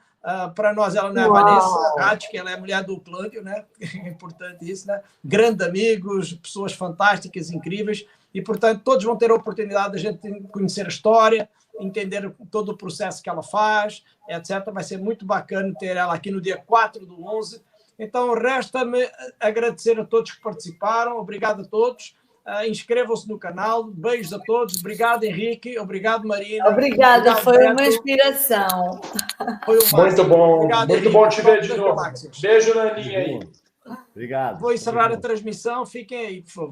Para nós ela não é a Vanessa Hatch, que ela é a mulher do Clândio, né? É importante isso, né? Grandes amigos, pessoas fantásticas, incríveis, e, portanto, todos vão ter a oportunidade de a gente conhecer a história, entender todo o processo que ela faz, etc. Vai ser muito bacana ter ela aqui no dia 4/11. Então, resta-me agradecer a todos que participaram. Obrigado a todos. Inscrevam-se no canal. Beijos a todos. Obrigado, Henrique. Obrigado, Marina. Obrigada, foi uma inspiração. Foi muito bom. Obrigado, muito Henrique. Bom te ver de novo. Beijo na Aninha aí. Obrigado. Vou encerrar a transmissão. Fiquem aí, por favor.